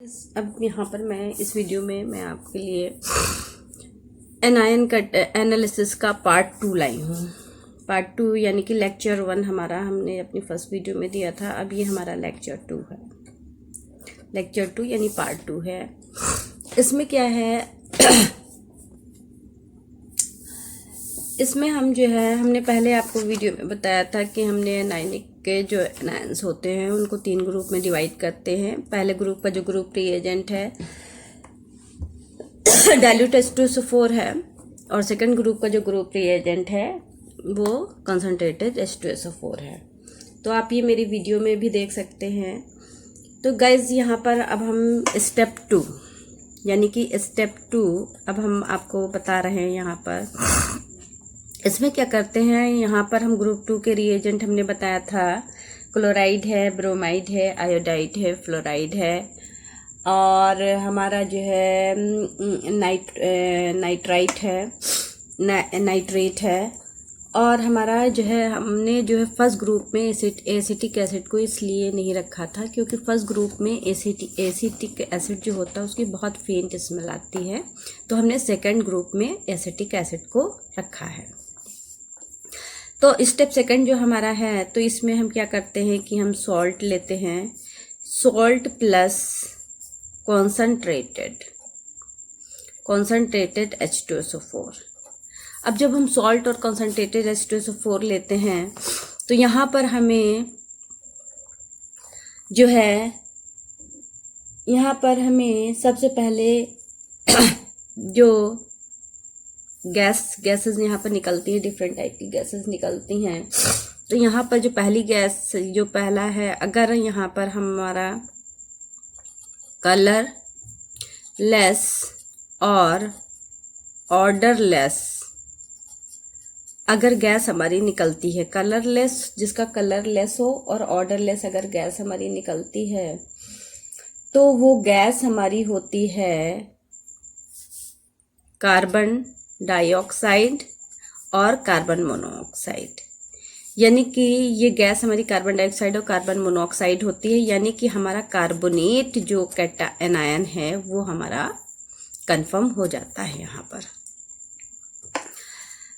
अब यहाँ पर मैं इस वीडियो में मैं आपके लिए एनायन कट एनालिसिस का पार्ट 2 लाई हूँ। पार्ट 2 यानी कि लेक्चर 1 हमारा हमने अपनी फर्स्ट वीडियो में दिया था। अब ये हमारा लेक्चर 2 है। लेक्चर 2 यानी पार्ट 2 है। इसमें क्या है इसमें हम जो है हमने पहले आपको वीडियो में बताया था कि हमने एनायनिक के जो एनायंस होते हैं उनको 3 ग्रुप में डिवाइड करते हैं। पहले ग्रुप का जो ग्रुप रिएजेंट है डाइल्यूट H2SO4 है और सेकंड ग्रुप का जो ग्रुप रिएजेंट है वो कंसंट्रेटेड H2SO4 है। तो आप ये मेरी वीडियो में भी देख सकते हैं। तो गाइज यहाँ पर अब हम स्टेप 2 यानी कि स्टेप 2 अब हम आपको बता रहे हैं। यहाँ पर इसमें क्या करते हैं, यहाँ पर हम ग्रुप 2 के रिएजेंट हमने बताया था क्लोराइड है, ब्रोमाइड है, आयोडाइड है, फ्लोराइड है और हमारा जो है नाइट्राइट है, नाइट्रेट है और हमारा जो है हमने जो है फर्स्ट ग्रुप में एसिटिक एसिड को इसलिए नहीं रखा था क्योंकि फर्स्ट ग्रुप में एसिटिक एसिड जो होता है उसकी बहुत फेंट स्मेल आती है। तो हमने सेकंड ग्रुप में एसिटिक एसिड को रखा है। तो स्टेप सेकंड जो हमारा है तो इसमें हम क्या करते हैं कि हम सॉल्ट लेते हैं, सॉल्ट प्लस कॉन्सनट्रेटेड H2SO4। अब जब हम सॉल्ट और कॉन्सनट्रेटेड H2SO4 लेते हैं तो यहाँ पर हमें जो है सबसे पहले जो गैसेस यहाँ पर निकलती है, डिफरेंट टाइप की गैसेस निकलती हैं। तो यहाँ पर जो पहली गैस जो पहला है, अगर यहाँ पर हमारा कलर लेस और ऑर्डरलेस अगर गैस हमारी निकलती है, कलरलेस जिसका कलर लेस हो और ऑर्डरलेस अगर गैस हमारी निकलती है तो वो गैस हमारी होती है कार्बन डाइऑक्साइड और कार्बन मोनोऑक्साइड। यानी कि ये गैस हमारी कार्बन डाइऑक्साइड और कार्बन मोनोऑक्साइड होती है। यानी कि हमारा कार्बोनेट जो कैटायन है वो हमारा कंफर्म हो जाता है। यहाँ पर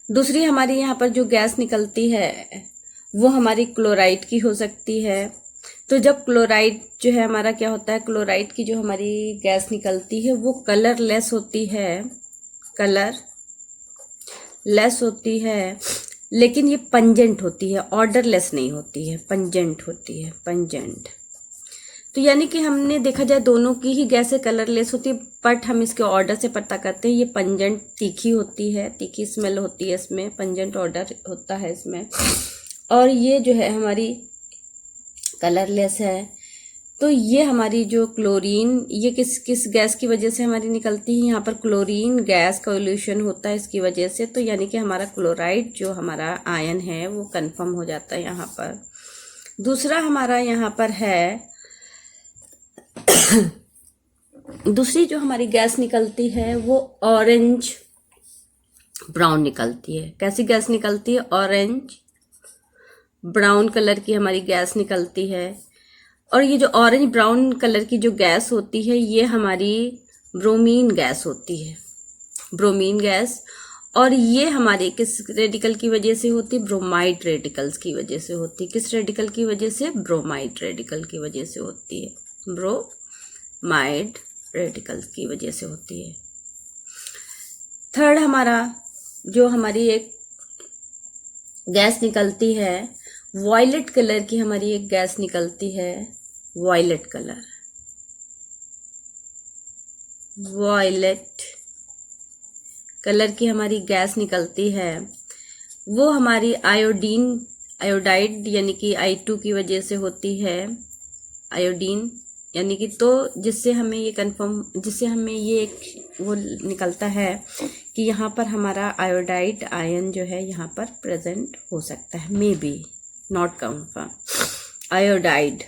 दूसरी हमारी यहाँ पर जो गैस निकलती है वो हमारी क्लोराइड की हो सकती है। तो जब क्लोराइड जो है हमारा क्या होता है, क्लोराइड की जो हमारी गैस निकलती है वो कलरलेस होती है, लेस होती है, लेकिन ये पंजेंट होती है, ऑर्डरलेस नहीं होती है, पंजेंट होती है, पंजेंट। तो यानी कि हमने देखा जाए दोनों की ही गैसें कलरलेस होती है, बट हम इसके ऑर्डर से पता करते हैं। ये पंजेंट तीखी होती है, तीखी स्मेल होती है इसमें, पंजेंट ऑर्डर होता है इसमें। और ये जो है हमारी कलरलेस है। तो ये हमारी जो क्लोरीन, ये किस गैस की वजह से हमारी निकलती है, यहाँ पर क्लोरीन गैस का इल्यूशन होता है इसकी वजह से। तो यानी कि हमारा क्लोराइड जो हमारा आयन है वो कंफर्म हो जाता है यहाँ पर। दूसरा हमारा यहाँ पर है दूसरी जो हमारी गैस निकलती है वो ऑरेंज ब्राउन निकलती है। कैसी गैस निकलती है? ऑरेंज ब्राउन कलर की हमारी गैस निकलती है। और ये जो ऑरेंज ब्राउन कलर की जो गैस होती है ये हमारी ब्रोमीन गैस होती है, ब्रोमीन गैस। और ये हमारे किस रेडिकल की वजह से होती है? ब्रोमाइड रेडिकल्स की वजह से होती है। किस रेडिकल की वजह से? ब्रोमाइड रेडिकल की वजह से होती है, ब्रोमाइड रेडिकल्स की वजह से होती है। थर्ड हमारा जो हमारी एक गैस निकलती है वॉयलेट कलर की, हमारी एक गैस निकलती है वॉयलेट कलर, वॉयलेट कलर की हमारी गैस निकलती है। वो हमारी आयोडाइड यानी कि I2 की वजह से होती है, आयोडीन यानी कि। तो जिससे हमें ये एक वो निकलता है कि यहाँ पर हमारा आयोडाइड आयन जो है यहाँ पर प्रेजेंट हो सकता है, may be not confirm. Iodide.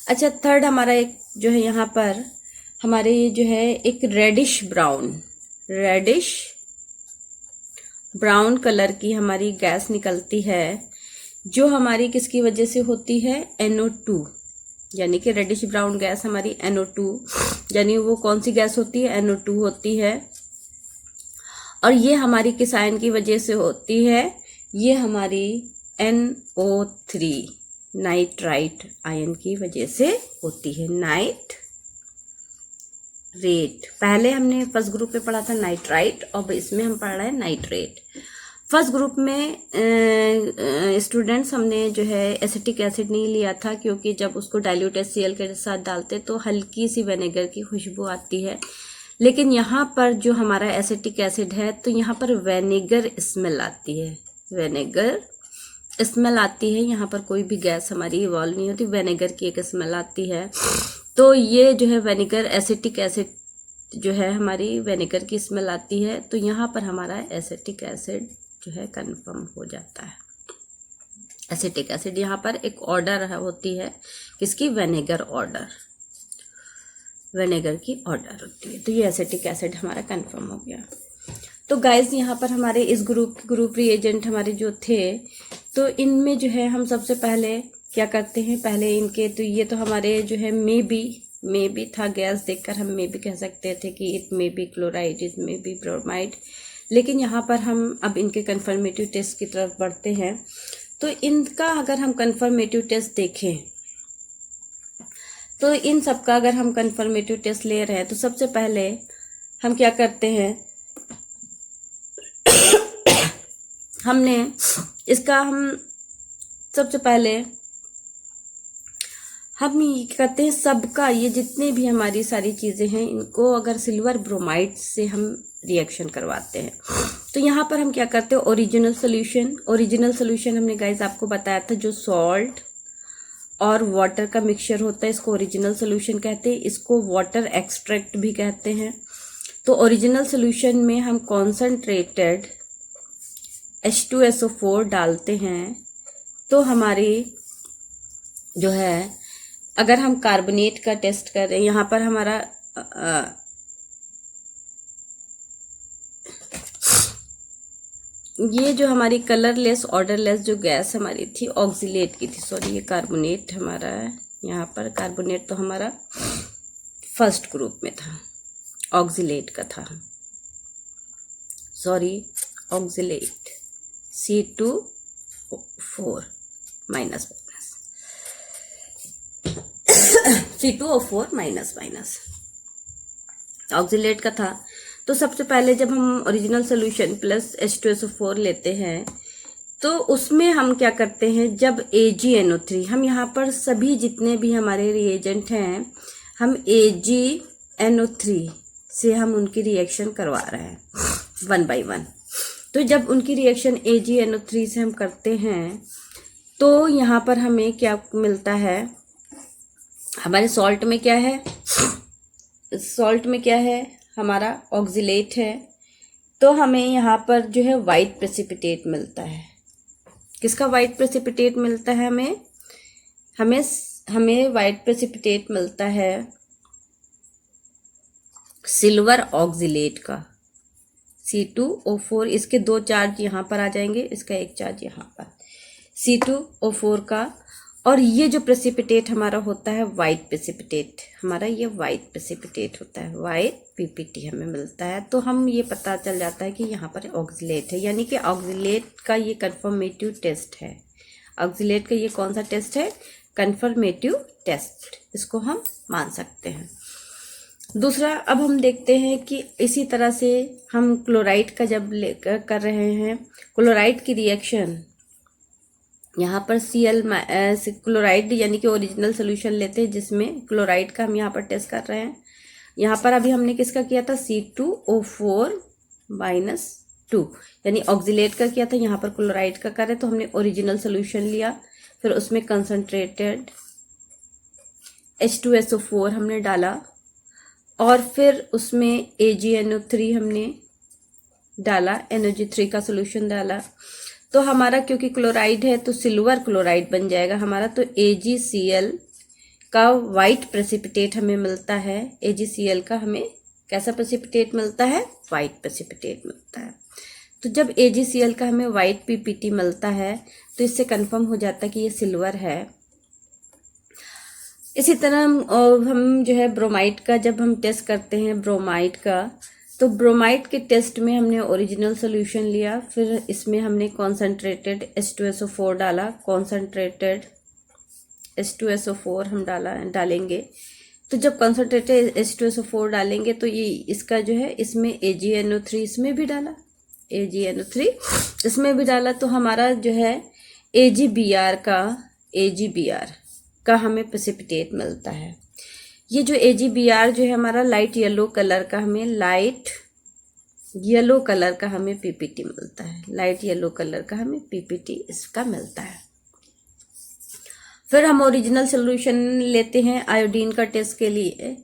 अच्छा, थर्ड हमारा एक जो है यहाँ पर हमारे ये जो है एक रेडिश ब्राउन कलर की हमारी गैस निकलती है। जो हमारी किसकी वजह से होती है, NO2, यानी कि रेडिश ब्राउन गैस हमारी NO2, यानी वो कौन सी गैस होती है, NO2 होती है। और ये हमारी किस आयन की वजह से होती है, ये हमारी NO3 नाइट्राइट आयन की वजह से होती है। नाइट्रेट, पहले हमने फर्स्ट ग्रुप में पढ़ा था नाइट्राइट, और इसमें हम पढ़ रहे हैं नाइट्रेट। फर्स्ट ग्रुप में स्टूडेंट्स हमने जो है एसिटिक एसिड नहीं लिया था, क्योंकि जब उसको डाइल्यूट HCl के साथ डालते तो हल्की सी विनेगर की खुशबू आती है। लेकिन यहाँ पर जो हमारा एसिटिक एसिड है तो यहाँ पर विनेगर स्मेल आती है, विनेगर स्मेल आती है। यहाँ पर कोई भी गैस हमारी इवॉल्व नहीं होती, विनेगर की एक स्मेल आती है। तो ये जो है विनेगर, एसिटिक एसिड जो है हमारी विनेगर की स्मेल आती है, तो यहाँ पर हमारा एसिटिक एसिड जो है कंफर्म हो जाता है। एसिटिक एसिड यहाँ पर एक ऑर्डर होती है, किसकी, विनेगर ऑर्डर, विनेगर की ऑर्डर होती है। तो ये एसिटिक एसिड हमारा कंफर्म हो गया। तो गाइस यहाँ पर हमारे इस ग्रुप रिएजेंट हमारे जो थे, तो इनमें जो है हम सबसे पहले क्या करते हैं, पहले इनके, तो ये तो हमारे जो है मे बी था, गैस देखकर हम मे बी कह सकते थे कि it may be chloride, it may be bromide. लेकिन यहाँ पर हम अब इनके कन्फर्मेटिव टेस्ट की तरफ बढ़ते हैं। तो इनका अगर हम कन्फर्मेटिव टेस्ट देखें, तो इन सब का अगर हम कन्फर्मेटिव टेस्ट ले रहे हैं, तो सबसे पहले हम क्या करते हैं, हमने इसका हम सबसे पहले हम ये करते हैं सबका, ये जितने भी हमारी सारी चीज़ें हैं, इनको अगर सिल्वर ब्रोमाइड से हम रिएक्शन करवाते हैं। तो यहाँ पर हम क्या करते हैं, ओरिजिनल सोल्यूशन हमने गाइज आपको बताया था, जो सॉल्ट और वाटर का मिक्सचर होता है, इसको ओरिजिनल सोल्यूशन कहते हैं। इसको वाटर एक्सट्रैक्ट भी कहते हैं। तो ओरिजिनल सोल्यूशन में हम कॉन्सनट्रेटेड H2SO4 डालते हैं, तो हमारी जो है, अगर हम कार्बोनेट का टेस्ट कर रहे हैं, यहाँ पर हमारा ये जो हमारी कलरलेस ऑर्डरलेस जो गैस हमारी थी, ऑक्सीलेट की थी, सॉरी ये कार्बोनेट हमारा है। यहाँ पर कार्बोनेट तो हमारा फर्स्ट ग्रुप में था, ऑक्सीलेट का था, sorry oxalate C2O4 minus C2O4 minus oxalate का था। तो सबसे पहले जब हम ओरिजिनल सोल्यूशन प्लस H2SO4 लेते हैं, तो उसमें हम क्या करते हैं, जब AgNO3, हम यहाँ पर सभी जितने भी हमारे रिएजेंट हैं, हम AgNO3 से हम उनकी रिएक्शन करवा रहे हैं 1 by 1। तो जब उनकी रिएक्शन AgNO3 से हम करते हैं, तो यहाँ पर हमें क्या मिलता है, हमारे सॉल्ट में क्या है, हमारा ऑक्सीलेट है। तो हमें यहाँ पर जो है वाइट प्रेसिपिटेट मिलता है। किसका वाइट प्रेसिपिटेट मिलता है, हमें वाइट प्रेसिपिटेट मिलता है सिल्वर ऑक्सीलेट का, C2O4। इसके 2 चार्ज यहाँ पर आ जाएंगे, इसका 1 चार्ज यहाँ पर, C2O4 का। और ये जो प्रेसिपिटेट हमारा होता है वाइट प्रेसिपिटेट, हमारा ये वाइट प्रेसिपिटेट होता है, वाइट PPT हमें मिलता है। तो हम ये पता चल जाता है कि यहाँ पर ऑक्सीलेट है, यानी कि ऑक्सीलेट का ये कन्फर्मेटिव टेस्ट है। ऑक्सीलेट का ये कौन सा टेस्ट है, कन्फर्मेटिव टेस्ट, इसको हम मान सकते हैं। दूसरा, अब हम देखते हैं कि इसी तरह से हम क्लोराइड का जब कर रहे हैं, क्लोराइड की रिएक्शन, यहाँ पर क्लोराइड यानी कि ओरिजिनल सोल्यूशन लेते हैं, जिसमें क्लोराइड का हम यहाँ पर टेस्ट कर रहे हैं। यहाँ पर अभी हमने किसका किया था, C2O4 -2, यानी ऑक्सीलेट का किया था, यहाँ पर क्लोराइड का कर रहे, तो हमने ओरिजिनल सोल्यूशन लिया, फिर उसमें कंसनट्रेटेड H2SO4 हमने डाला, और फिर उसमें AgNO3 हमने डाला, NOG3 का सोल्यूशन डाला। तो हमारा क्योंकि क्लोराइड है तो सिल्वर क्लोराइड बन जाएगा हमारा, तो AgCl का वाइट प्रेसिपिटेट हमें मिलता है। AgCl का हमें कैसा प्रेसिपिटेट मिलता है, वाइट प्रेसिपिटेट मिलता है। तो जब AgCl का हमें वाइट PPT मिलता है तो इससे कंफर्म हो जाता है कि ये सिल्वर है। इसी तरह हम जो है ब्रोमाइड का जब हम टेस्ट करते हैं ब्रोमाइड का, तो ब्रोमाइड के टेस्ट में हमने ओरिजिनल सोल्यूशन लिया, फिर इसमें हमने कॉन्सेंट्रेटेड H2SO4 डाला, कॉन्सेंट्रेटेड H2SO4 हम डालेंगे। तो जब कॉन्सेंट्रेटेड H2SO4 डालेंगे तो ये इसका जो है इसमें AgNO3 इसमें भी डाला, AgNO3 इसमें भी डाला, तो हमारा जो है AgBr का हमें प्रेसिपिटेट मिलता है। ये जो AgBr जो है हमारा लाइट येलो कलर का हमें PPT मिलता है, लाइट येलो कलर का हमें PPT इसका मिलता है। फिर हम ओरिजिनल सोल्यूशन लेते हैं आयोडीन का टेस्ट के लिए।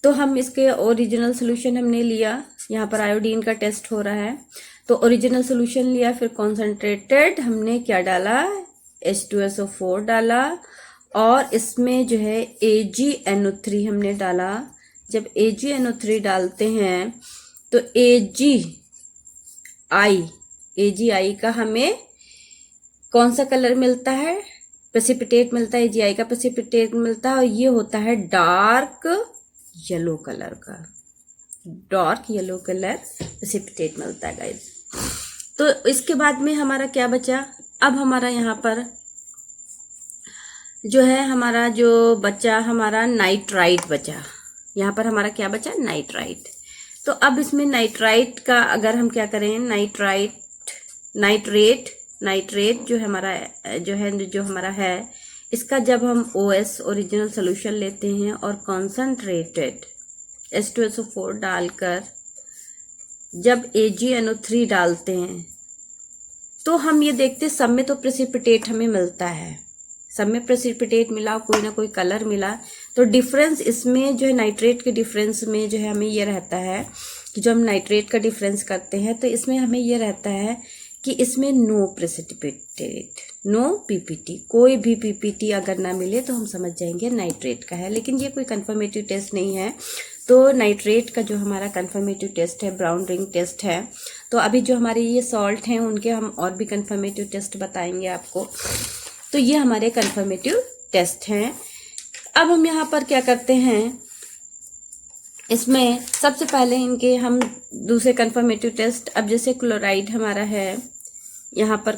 तो हम इसके ओरिजिनल सोल्यूशन हमने लिया, यहाँ पर आयोडीन का टेस्ट हो रहा है, तो ओरिजिनल सोल्यूशन लिया, फिर कॉन्सेंट्रेटेड हमने क्या डाला, H2SO4 डाला, और इसमें जो है AgNO3 हमने डाला। जब AgNO3 डालते हैं तो AgI का हमें कौन सा कलर मिलता है, प्रेसिपिटेट मिलता है, AgI का प्रेसिपिटेट मिलता है, और ये होता है डार्क येलो कलर का, डार्क येलो कलर प्रेसिपिटेट मिलता है गाइस। तो इसके बाद में हमारा क्या बचा, अब हमारा यहाँ पर जो है हमारा जो बचा हमारा नाइट्राइट बचा, यहाँ पर हमारा क्या बचा, नाइट्राइट। तो अब इसमें नाइट्राइट का अगर हम क्या करें, नाइट्रेट जो हमारा है इसका जब हम OS ओरिजिनल सोल्यूशन लेते हैं और कॉन्सेंट्रेटेड H2SO4 डालकर जब AgNO3 डालते हैं तो हम ये देखते सब में तो प्रेसिपिटेट हमें मिलता है, सब में प्रेसिपिटेट मिला, कोई ना कोई कलर मिला। तो डिफरेंस इसमें जो है नाइट्रेट के डिफरेंस में जो है हमें ये रहता है कि जो हम नाइट्रेट का डिफरेंस करते हैं तो इसमें हमें ये रहता है कि इसमें नो प्रेसिपिटेट, नो PPT, कोई भी PPT अगर ना मिले तो हम समझ जाएंगे नाइट्रेट का है। लेकिन ये कोई कंफर्मेटिव टेस्ट नहीं है, तो नाइट्रेट का जो हमारा कंफर्मेटिव टेस्ट है ब्राउन रिंग टेस्ट है। तो अभी जो हमारे ये सॉल्ट हैं उनके हम और भी कंफर्मेटिव टेस्ट बताएंगे आपको। तो ये हमारे कंफर्मेटिव टेस्ट हैं। अब हम यहाँ पर क्या करते हैं, इसमें सबसे पहले इनके हम दूसरे कंफर्मेटिव टेस्ट, अब जैसे क्लोराइड हमारा है, यहाँ पर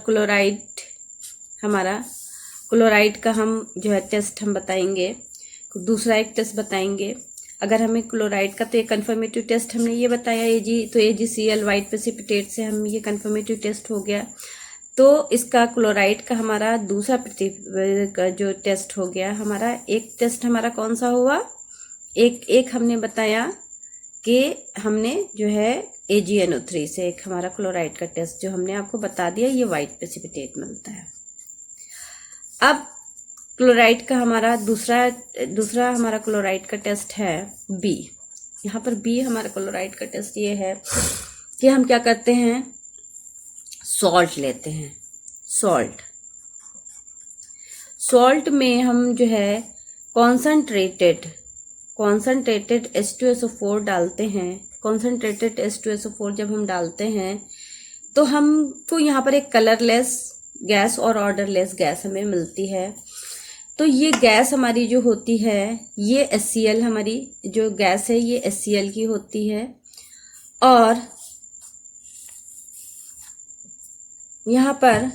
क्लोराइड का हम जो है टेस्ट हम बताएंगे, दूसरा एक टेस्ट बताएंगे। अगर हमें क्लोराइड का तो एक कंफर्मेटिव टेस्ट हमने ये बताया तो AgCl वाइट प्रेसिपिटेट से हम ये कंफर्मेटिव टेस्ट हो गया। तो इसका क्लोराइड का हमारा दूसरा का जो टेस्ट हो गया, हमारा एक टेस्ट हमारा कौन सा हुआ, एक हमने बताया कि हमने जो है AgNO3 से एक हमारा क्लोराइड का टेस्ट जो हमने आपको बता दिया, ये वाइट प्रेसिपिटेट मिलता है। अब क्लोराइड का हमारा दूसरा हमारा क्लोराइड का टेस्ट है B। यहाँ पर B हमारा क्लोराइड का टेस्ट ये है कि हम क्या करते हैं, सॉल्ट लेते हैं। सॉल्ट में हम जो है कॉन्सेंट्रेटेड H2SO4 डालते हैं। कॉन्सेंट्रेटेड H2SO4 जब हम डालते हैं तो हमको यहाँ पर एक कलरलेस गैस और ऑर्डरलेस गैस हमें मिलती है। तो ये गैस हमारी जो होती है, ये HCl, हमारी जो गैस है ये HCl की होती है, और यहाँ पर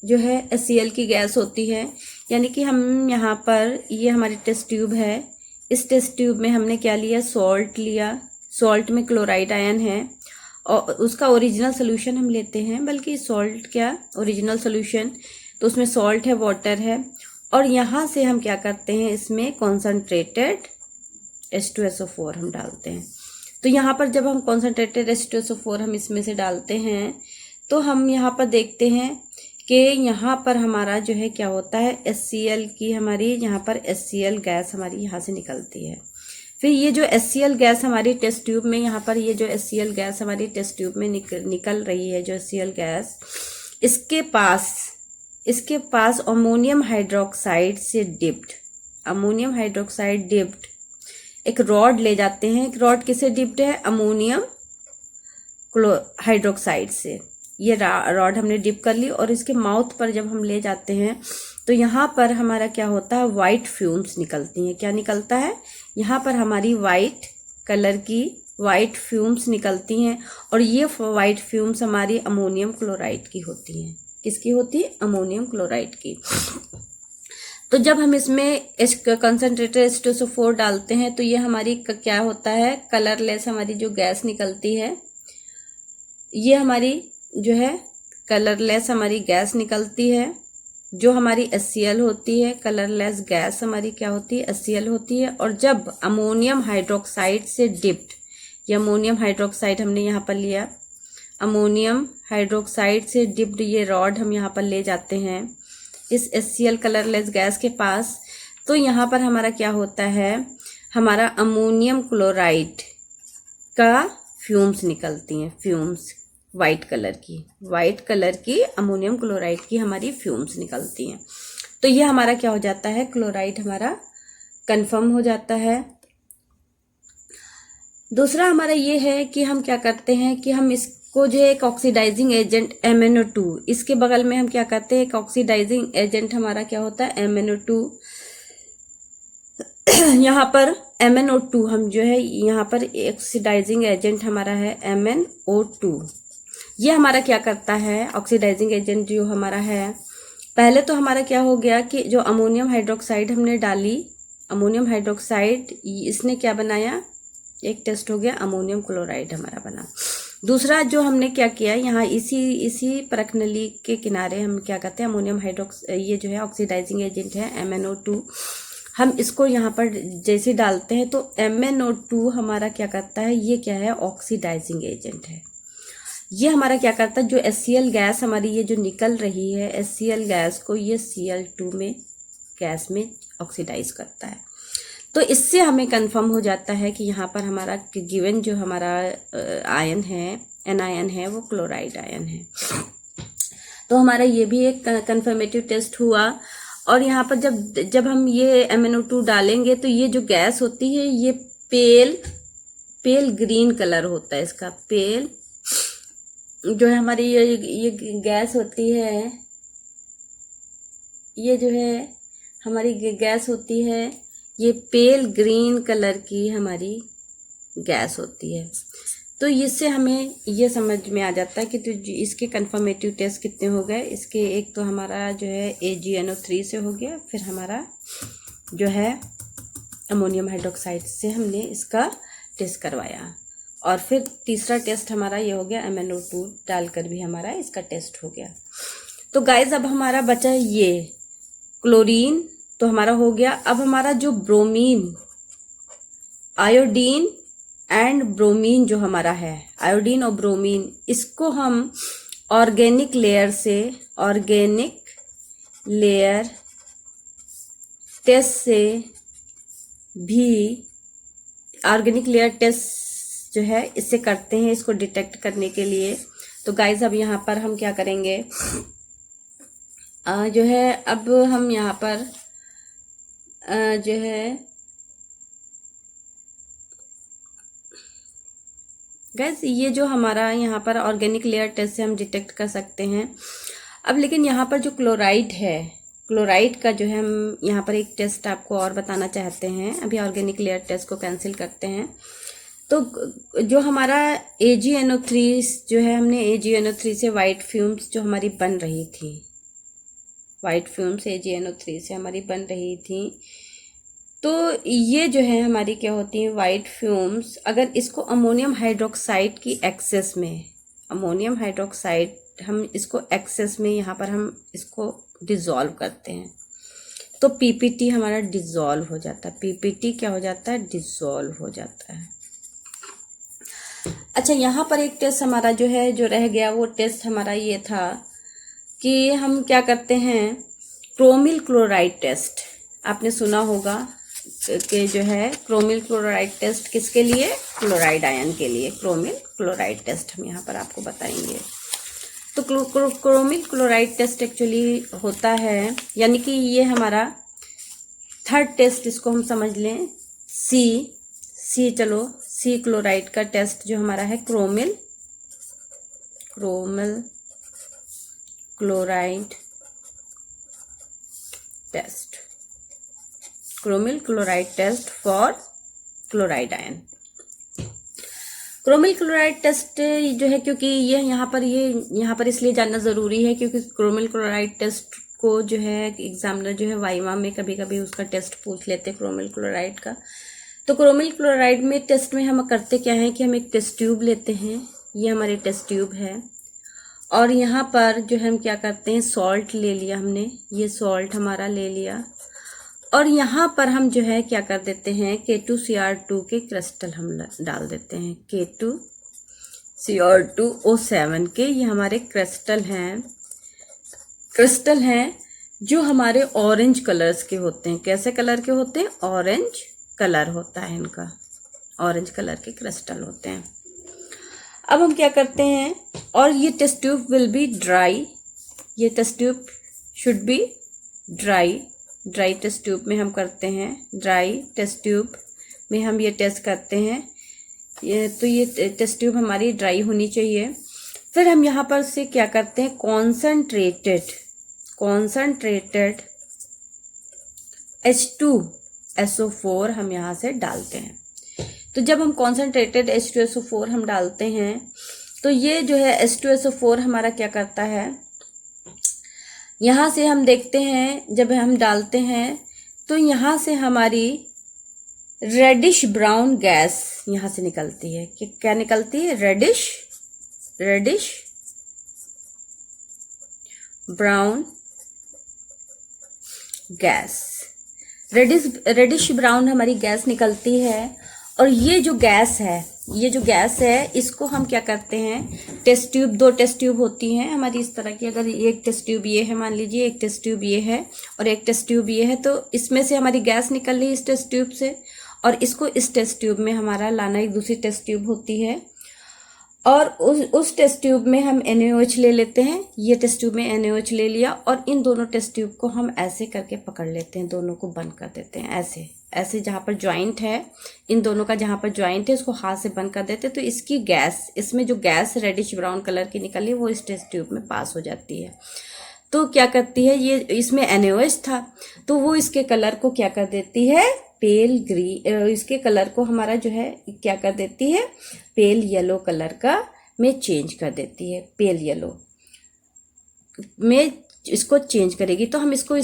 जो है HCl की गैस होती है। यानी कि हम यहाँ पर ये हमारी टेस्ट ट्यूब है, इस टेस्ट ट्यूब में हमने क्या लिया, सॉल्ट लिया। सॉल्ट में क्लोराइड आयन है और उसका ओरिजिनल सोल्यूशन हम लेते हैं, बल्कि सॉल्ट क्या ओरिजिनल सोल्यूशन, तो उसमें सॉल्ट है, वाटर है, और यहाँ से हम क्या करते हैं, इसमें कॉन्सेंट्रेटेड H2SO4 हम डालते हैं। तो यहाँ पर जब हम कॉन्सेंट्रेटेड H2SO4 हम इसमें से डालते हैं तो हम यहाँ पर देखते हैं कि यहाँ पर हमारा जो है क्या होता है, HCl की हमारी यहाँ पर HCl गैस हमारी यहाँ से निकलती है। फिर ये जो HCl गैस हमारी टेस्ट ट्यूब में, यहाँ पर ये जो HCl गैस हमारी टेस्ट ट्यूब में निकल रही है, जो HCl गैस, इसके पास अमोनियम हाइड्रोक्साइड से डिप्ड एक रॉड ले जाते हैं। एक रॉड किसे डिप्ड है, अमोनियम हाइड्रोक्साइड से। ये रॉड हमने डिप कर ली और इसके माउथ पर जब हम ले जाते हैं तो यहाँ पर हमारा क्या होता है, वाइट फ्यूम्स निकलती हैं। क्या निकलता है, यहाँ पर हमारी वाइट कलर की वाइट फ्यूम्स निकलती हैं और ये वाइट फ्यूम्स हमारी अमोनियम क्लोराइड की होती हैं। किसकी होती है, अमोनियम क्लोराइड की। तो जब हम इसमें कंसनट्रेटेड H2SO4 डालते हैं तो ये हमारी क्या होता है, कलरलेस हमारी जो गैस निकलती है, ये हमारी जो है कलरलेस हमारी गैस निकलती है, जो हमारी HCl होती है। कलरलेस गैस हमारी क्या होती है, HCl होती है। और जब अमोनियम हाइड्रोक्साइड से डिप्ड, ये अमोनियम हाइड्रोक्साइड हमने यहाँ पर लिया, अमोनियम हाइड्रोक्साइड से डिप्ड ये रॉड हम यहाँ पर ले जाते हैं इस HCl कलरलेस गैस के पास, तो यहाँ पर हमारा क्या होता है, हमारा अमोनियम क्लोराइड का फ्यूम्स निकलती हैं, फ्यूम्स वाइट कलर की अमोनियम क्लोराइड की हमारी फ्यूम्स निकलती हैं। तो ये हमारा क्या हो जाता है, क्लोराइड हमारा कंफर्म हो जाता है। दूसरा हमारा ये है कि हम क्या करते हैं कि हम इसको जो है एक ऑक्सीडाइजिंग एजेंट MnO2, इसके बगल में हम क्या करते हैं, एक ऑक्सीडाइजिंग एजेंट हमारा क्या होता है, MnO2। यहाँ पर MnO2 हम जो है यहाँ पर ऑक्सीडाइजिंग एजेंट हमारा है MnO2। ये हमारा क्या करता है, ऑक्सीडाइजिंग एजेंट जो हमारा है, पहले तो हमारा क्या हो गया कि जो अमोनियम हाइड्रोक्साइड हमने डाली, अमोनियम हाइड्रोक्साइड इसने क्या बनाया, एक टेस्ट हो गया, अमोनियम क्लोराइड हमारा बना। दूसरा जो हमने क्या किया, यहाँ इसी परखनली के किनारे हम क्या करते हैं, अमोनियम ये जो है ऑक्सीडाइजिंग एजेंट है MnO2, हम इसको यहाँ पर जैसे डालते हैं तो MnO2 हमारा क्या करता है, ये क्या है, ऑक्सीडाइजिंग एजेंट है। ये हमारा क्या करता है, जो HCl गैस हमारी ये जो निकल रही है, HCl गैस को ये Cl2 में गैस में ऑक्सीडाइज करता है। तो इससे हमें कंफर्म हो जाता है कि यहाँ पर हमारा गिवन जो हमारा आयन है, एनायन है, वो क्लोराइड आयन है। तो हमारा ये भी एक कंफर्मेटिव टेस्ट हुआ। और यहाँ पर जब हम ये MnO2 डालेंगे तो ये जो गैस होती है ये पेल ग्रीन कलर होता है इसका, पेल जो है हमारी ये गैस होती है, ये जो है हमारी गैस होती है, ये पेल ग्रीन कलर की हमारी गैस होती है। तो इससे हमें ये समझ में आ जाता है कि तो इसके कंफर्मेटिव टेस्ट कितने हो गए। इसके एक तो हमारा जो है AgNO3 से हो गया, फिर हमारा जो है अमोनियम हाइड्रोक्साइड से हमने इसका टेस्ट करवाया, और फिर तीसरा टेस्ट हमारा ये हो गया MnO2 डालकर भी हमारा इसका टेस्ट हो गया। तो गाइज अब हमारा बचा ये क्लोरीन, तो हमारा हो गया। अब हमारा जो ब्रोमीन, आयोडीन एंड ब्रोमीन जो हमारा है, आयोडीन और ब्रोमीन, इसको हम ऑर्गेनिक लेयर टेस्ट से भी, ऑर्गेनिक लेयर टेस्ट जो है इससे करते हैं इसको डिटेक्ट करने के लिए। तो गाइज अब यहाँ पर हम क्या करेंगे, जो है अब हम यहाँ पर जो है गाइज ये जो हमारा यहाँ पर ऑर्गेनिक लेयर टेस्ट से हम डिटेक्ट कर सकते हैं। अब लेकिन यहाँ पर जो क्लोराइड है, क्लोराइड का जो है हम यहाँ पर एक टेस्ट आपको और बताना चाहते हैं। अभी ऑर्गेनिक लेयर टेस्ट को कैंसिल करते हैं। तो जो हमारा AgNO3 जो है, हमने AgNO3 से वाइट फ्यूम्स जो हमारी बन रही थी, वाइट फ्यूम्स AgNO3 से हमारी बन रही थी, तो ये जो है हमारी क्या होती हैं, वाइट फ्यूम्स, अगर इसको अमोनियम हाइड्रोक्साइड की एक्सेस में, अमोनियम हाइड्रोक्साइड हम इसको एक्सेस में यहाँ पर हम इसको डिज़ोल्व करते हैं तो PPT हमारा डिज़ोल्व हो जाता है। PPT क्या हो जाता है, डिज़ोल्व हो जाता है। अच्छा, यहाँ पर एक टेस्ट हमारा जो है जो रह गया, वो टेस्ट हमारा ये था कि हम क्या करते हैं, क्रोमिल क्लोराइड टेस्ट। आपने सुना होगा कि जो है क्रोमिल क्लोराइड टेस्ट किसके लिए, क्लोराइड आयन के लिए क्रोमिल क्लोराइड टेस्ट हम यहाँ पर आपको बताएंगे। तो क्रोमिल क्लोराइड टेस्ट एक्चुअली होता है, यानी कि ये हमारा थर्ड टेस्ट, इसको हम समझ लें सी क्लोराइड का टेस्ट जो हमारा है chromyl chromyl chloride test, chromyl chloride test for chloride ion. Chromyl chloride test जो है, क्योंकि ये यहाँ पर इसलिए जानना ज़रूरी है क्योंकि क्रोमिल क्लोराइड टेस्ट को जो है एग्जामिनर जो है वाइवा में कभी कभी उसका टेस्ट पूछ लेते हैं क्रोमिल क्लोराइड का। तो क्रोमिल क्लोराइड में टेस्ट में हम करते क्या है कि हम एक टेस्ट ट्यूब लेते हैं, ये हमारी टेस्ट ट्यूब है, और यहाँ पर जो हम क्या करते हैं सॉल्ट ले लिया हमने, ये सॉल्ट हमारा ले लिया, और यहाँ पर हम जो है क्या कर देते हैं K2Cr2 के क्रिस्टल हम डाल देते हैं, K2Cr2O7 के ये हमारे क्रिस्टल हैं जो हमारे ऑरेंज कलर्स के होते हैं। कैसे कलर के होते हैं? ऑरेंज कलर होता है इनका, ऑरेंज कलर के क्रिस्टल होते हैं। अब हम क्या करते हैं, और ये test tube will be dry, ये test tube should be dry test tube में हम करते हैं, ड्राई टेस्ट ट्यूब में हम ये टेस्ट करते हैं। ये टेस्ट ट्यूब हमारी ड्राई होनी चाहिए। फिर हम यहाँ पर से क्या करते हैं कॉन्सनट्रेटेड H2SO4 हम यहाँ से डालते हैं। तो जब हम कॉन्सनट्रेटेड H2SO4 हम डालते हैं तो ये जो है H2SO4 हमारा क्या करता है, यहाँ से हम देखते हैं जब हम डालते हैं तो यहाँ से हमारी रेडिश ब्राउन गैस यहाँ से निकलती है। क्या निकलती है? Reddish brown gas, reddish brown हमारी गैस निकलती है। और ये जो गैस है इसको हम क्या करते हैं, टेस्ट ट्यूब, 2 टेस्ट ट्यूब होती हैं हमारी इस तरह की। अगर एक टेस्ट ट्यूब ये है, मान लीजिए एक टेस्ट ट्यूब ये है और एक टेस्ट ट्यूब ये है, तो इसमें से हमारी गैस निकल रही है इस टेस्ट ट्यूब से, और इसको इस टेस्ट ट्यूब में हमारा लाना, एक दूसरी टेस्ट ट्यूब होती है, और उस टेस्ट ट्यूब में हम NaOH ले लेते हैं। ये टेस्ट ट्यूब में NaOH ले लिया और इन दोनों टेस्ट ट्यूब को हम ऐसे करके पकड़ लेते हैं, दोनों को बंद कर देते हैं, ऐसे जहाँ पर ज्वाइंट है, इन दोनों का जहाँ पर ज्वाइंट है उसको हाथ से बंद कर देते हैं। तो इसकी गैस, इसमें जो गैस रेडिश ब्राउन कलर की निकली वो इस टेस्ट ट्यूब में पास हो जाती है। तो क्या करती है, ये इसमें NaOH था तो वो इसके कलर को क्या कर देती है, पेल ग्रीन, इसके कलर को हमारा जो है क्या कर देती है, पेल येलो कलर का में चेंज कर देती है, पेल येलो में इसको चेंज करेगी। तो हम इसको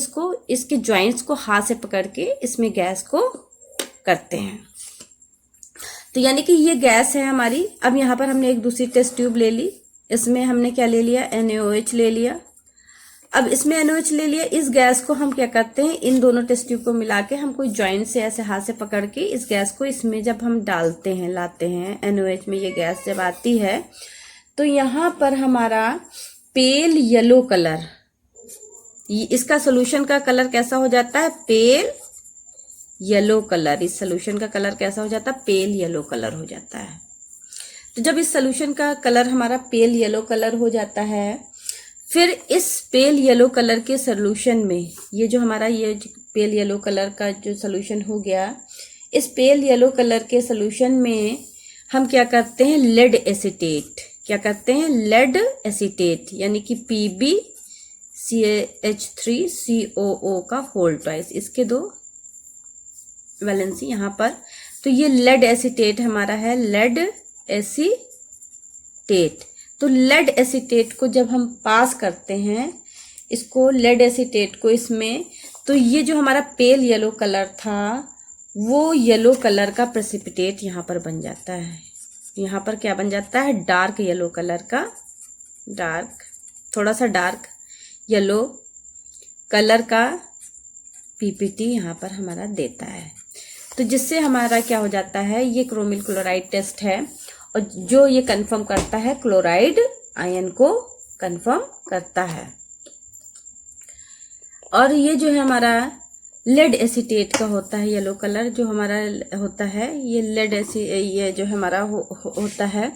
इसके जॉइंट्स को हाथ से पकड़ के इसमें गैस को करते हैं। तो यानी कि ये गैस है हमारी। अब यहाँ पर हमने एक दूसरी टेस्ट ट्यूब ले ली, इसमें हमने क्या ले लिया, NaOH ले लिया। अब इसमें NaOH ले लिया, इस गैस को हम क्या करते हैं, इन दोनों टेस्ट ट्यूब को मिला के हम कोई जॉइंट से ऐसे हाथ से पकड़ के इस गैस को इसमें जब हम डालते हैं, लाते हैं NaOH में, ये गैस जब आती है तो यहाँ पर हमारा पेल येलो कलर, इसका सोल्यूशन का कलर कैसा हो जाता है, पेल येलो कलर। इस सोल्यूशन का कलर कैसा हो जाता है, पेल येलो कलर हो जाता है। तो जब इस सोल्यूशन का कलर हमारा पेल येलो कलर हो जाता है, फिर इस पेल येलो कलर के सोल्यूशन में, ये जो हमारा ये पेल येलो कलर का जो सोल्यूशन हो गया, इस पेल येलो कलर के सोल्यूशन में हम क्या करते हैं, लेड एसीटेट, क्या करते हैं, लेड एसीटेट, यानी कि PbCH3COO का होल ट्वाइस, इसके 2 वैलेंसी यहाँ पर। तो ये लेड एसीटेट हमारा है, लेड एसीटेट। तो लेड एसीटेट को जब हम पास करते हैं, इसको लेड एसीटेट को इसमें, तो ये जो हमारा पेल येलो कलर था वो येलो कलर का प्रेसिपिटेट यहाँ पर बन जाता है। यहाँ पर क्या बन जाता है, डार्क येलो कलर का, थोड़ा सा डार्क येलो कलर का PPT यहाँ पर हमारा देता है। तो जिससे हमारा क्या हो जाता है, ये क्रोमिल क्लोराइड टेस्ट है, और जो ये कंफर्म करता है, क्लोराइड आयन को कंफर्म करता है। और ये जो है हमारा लेड एसीटेट का होता है, येलो कलर जो हमारा होता है, ये ये जो हमारा होता है,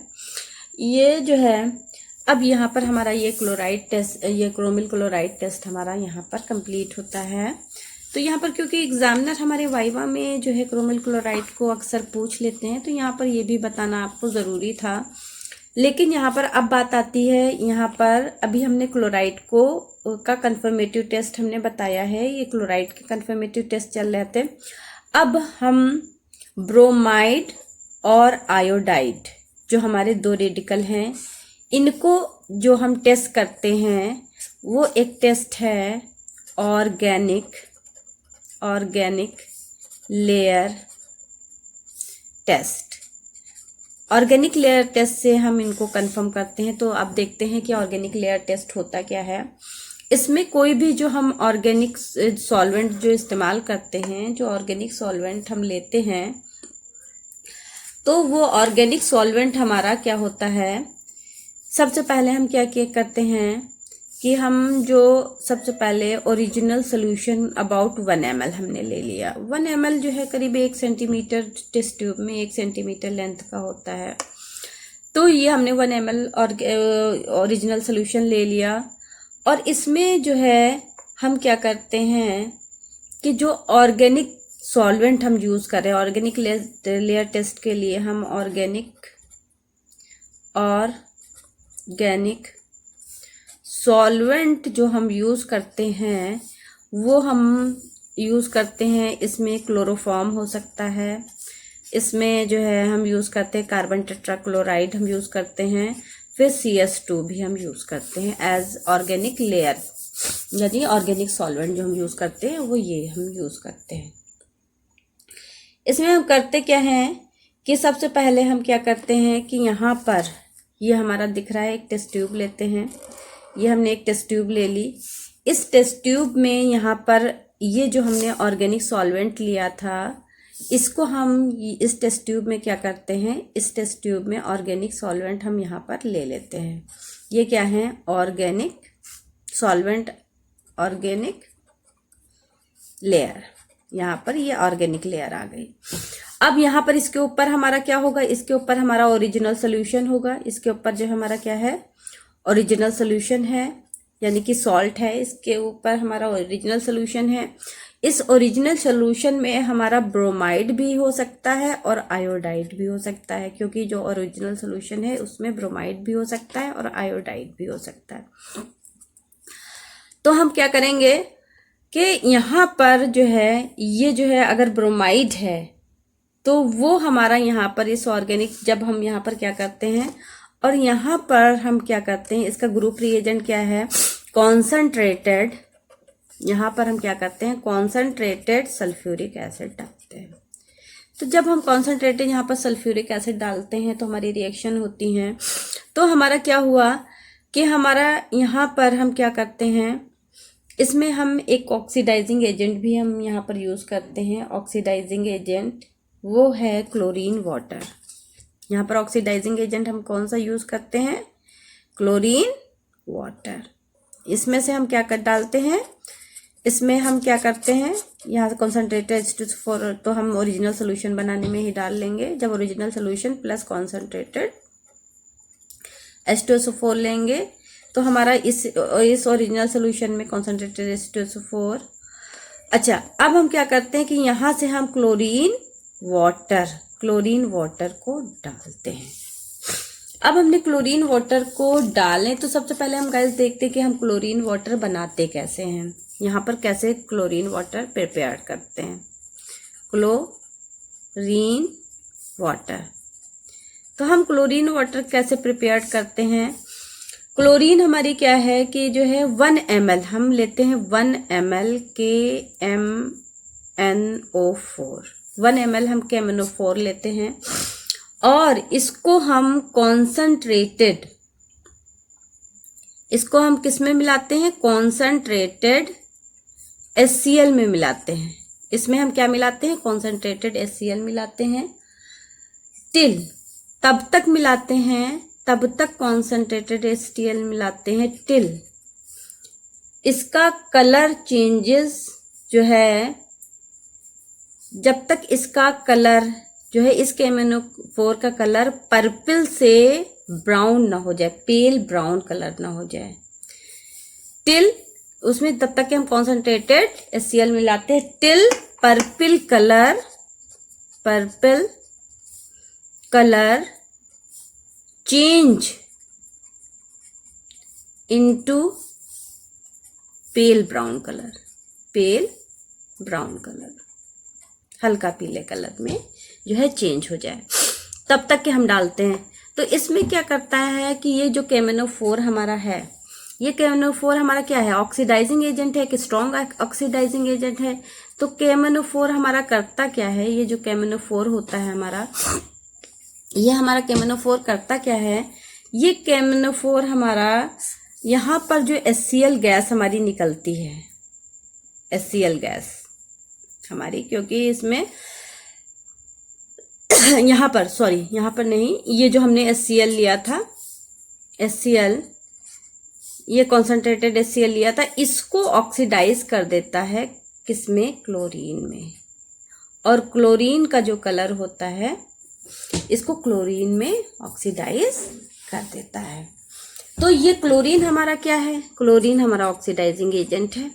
ये जो है। अब यहाँ पर हमारा ये क्लोराइड टेस्ट, ये क्रोमिल क्लोराइड टेस्ट हमारा यहाँ पर कंप्लीट होता है। तो यहाँ पर क्योंकि एग्जामिनर हमारे वाइवा में जो है क्रोमिल क्लोराइड को अक्सर पूछ लेते हैं, तो यहाँ पर ये भी बताना आपको ज़रूरी था लेकिन यहाँ पर अब बात आती है, यहाँ पर अभी हमने क्लोराइड का कंफर्मेटिव टेस्ट हमने बताया है, ये क्लोराइड के कंफर्मेटिव टेस्ट चल रहे थे। अब हम ब्रोमाइड और आयोडाइड जो हमारे दो रेडिकल हैं, इनको जो हम टेस्ट करते हैं वो एक टेस्ट है organic layer test. Organic layer test से हम इनको कंफर्म करते हैं। तो आप देखते हैं कि ऑर्गेनिक लेयर टेस्ट होता क्या है। इसमें कोई भी जो हम ऑर्गेनिक सॉल्वेंट जो इस्तेमाल करते हैं, जो ऑर्गेनिक सॉल्वेंट हम लेते हैं, तो वो ऑर्गेनिक सॉल्वेंट हमारा क्या होता है, सबसे पहले हम क्या करते हैं कि हम जो सबसे पहले ओरिजिनल सोल्यूशन अबाउट 1 ml हमने ले लिया। 1 ml जो है करीब 1 सेंटीमीटर टेस्ट ट्यूब में 1 सेंटीमीटर लेंथ का होता है। तो ये हमने 1 ml और ओरिजिनल सोल्यूशन ले लिया, और इसमें जो है हम क्या करते हैं कि जो ऑर्गेनिक सॉल्वेंट हम यूज़ कर रहे हैं, ऑर्गेनिक लेयर टेस्ट के लिए हम ऑर्गेनिक सॉल्वेंट जो हम यूज़ करते हैं वो हम यूज़ करते हैं, इसमें क्लोरोफॉर्म हो सकता है, इसमें जो है हम यूज़ करते हैं कार्बन टेट्राक्लोराइड हम यूज़ करते हैं, फिर CS2 भी हम यूज़ करते हैं एज ऑर्गेनिक लेयर, यानी ऑर्गेनिक सॉल्वेंट जो हम यूज़ करते हैं वो ये हम यूज़ करते हैं। इसमें हम करते क्या हैं कि सबसे पहले हम क्या करते हैं कि यहाँ पर ये हमारा दिख रहा है, एक टेस्ट ट्यूब लेते हैं। ये हमने एक टेस्ट ट्यूब ले ली। इस टेस्ट ट्यूब में यहाँ पर ये जो हमने ऑर्गेनिक सॉल्वेंट लिया था, इसको हम इस टेस्ट ट्यूब में क्या करते हैं, इस टेस्ट ट्यूब में ऑर्गेनिक सॉल्वेंट हम यहाँ पर ले लेते हैं। ये क्या है, ऑर्गेनिक सॉल्वेंट, ऑर्गेनिक लेयर, यहाँ पर ये ऑर्गेनिक लेयर आ गई। अब यहाँ पर इसके ऊपर हमारा क्या होगा, इसके ऊपर हमारा ओरिजिनल सोल्यूशन होगा। इसके ऊपर जो हमारा क्या है, ओरिजिनल सोल्यूशन है, यानी कि सॉल्ट है, इसके ऊपर हमारा ओरिजिनल सोल्यूशन है। इस ओरिजिनल सोल्यूशन में हमारा ब्रोमाइड भी हो सकता है और आयोडाइड भी हो सकता है, क्योंकि जो ओरिजिनल सोल्यूशन है उसमें ब्रोमाइड भी हो सकता है और आयोडाइड भी हो सकता है। तो हम क्या करेंगे कि यहाँ पर जो है, ये जो है अगर ब्रोमाइड है तो वो हमारा यहाँ पर इस ऑर्गेनिक, जब हम यहाँ पर क्या करते हैं और यहाँ पर हम क्या करते हैं, इसका ग्रुप रिएजेंट क्या है, कॉन्सनट्रेटेड, यहाँ पर हम क्या करते हैं, कॉन्सनट्रेटेड सल्फ्यूरिक एसिड डालते हैं। तो जब हम कॉन्सनट्रेटेड यहाँ पर सल्फ्यूरिक एसिड डालते हैं तो हमारी रिएक्शन होती हैं। तो हमारा क्या हुआ कि हमारा यहाँ पर हम क्या करते हैं, इसमें हम एक ऑक्सीडाइजिंग एजेंट भी हम यहाँ पर यूज़ करते हैं। ऑक्सीडाइजिंग एजेंट वो है क्लोरीन वाटर। यहाँ पर ऑक्सीडाइजिंग एजेंट हम कौन सा यूज़ करते हैं, क्लोरीन वाटर। इसमें से हम क्या कर डालते हैं, इसमें हम क्या करते हैं, यहाँ से कॉन्सनट्रेटेड H2SO4 तो हम ओरिजिनल सोल्यूशन बनाने में ही डाल लेंगे। जब original solution plus concentrated H2SO4 लेंगे तो हमारा इस ओरिजिनल सोल्यूशन में कॉन्सनट्रेटेड H2SO4। अच्छा, अब हम क्या करते हैं कि यहाँ से हम क्लोरीन वाटर को डालते हैं। अब हमने क्लोरीन वाटर को डालें तो सबसे पहले हम गाइस देखते हैं कि हम क्लोरीन वाटर बनाते कैसे हैं। यहाँ पर कैसे क्लोरीन वाटर प्रिपेयर करते हैं, क्लोरीन वाटर। तो हम क्लोरीन वाटर कैसे प्रिपेयर करते हैं, क्लोरीन हमारी क्या है कि जो है 1 ml हम लेते हैं, 1 ml KMnO4, 1 ml हम KMnO4 लेते हैं और इसको हम कॉन्सनट्रेटेड, इसको हम किस में मिलाते हैं, कॉन्सनट्रेटेड HCl में मिलाते हैं। इसमें हम क्या मिलाते हैं, कॉन्सनट्रेटेड HCl मिलाते हैं। टिल तब तक मिलाते हैं, तब तक कॉन्सनट्रेटेड HCl मिलाते हैं टिल इसका कलर चेंजेस जो है, जब तक इसका कलर जो है, इस KMnO4 का कलर पर्पल से ब्राउन ना हो जाए, पेल ब्राउन कलर ना हो जाए, टिल उसमें तब तक कि हम कॉन्सनट्रेटेड HCl मिलाते हैं till purple colour change into pale brown colour, pale brown colour, हल्का पीले कलर में जो है चेंज हो जाए, तब तक के हम डालते हैं। तो इसमें क्या करता है कि ये जो KMnO4 हमारा है, ये KMnO4 हमारा क्या है, ऑक्सीडाइजिंग एजेंट है, कि स्ट्रॉन्ग ऑक्सीडाइजिंग एजेंट है। तो KMnO4 हमारा करता क्या है, ये जो KMnO4 होता है हमारा, ये हमारा KMnO4 करता क्या है, ये KMnO4 हमारा यहाँ पर जो HCl गैस हमारी निकलती है, HCl गैस हमारी, क्योंकि इसमें यहाँ पर, सॉरी यहाँ पर नहीं, ये जो हमने HCl लिया था, HCl, ये कॉन्सेंट्रेटेड HCl लिया था, इसको ऑक्सीडाइज कर देता है किसमें, क्लोरीन में। और क्लोरीन का जो कलर होता है, इसको क्लोरीन में ऑक्सीडाइज कर देता है। तो ये क्लोरीन हमारा क्या है, क्लोरीन हमारा ऑक्सीडाइजिंग एजेंट है।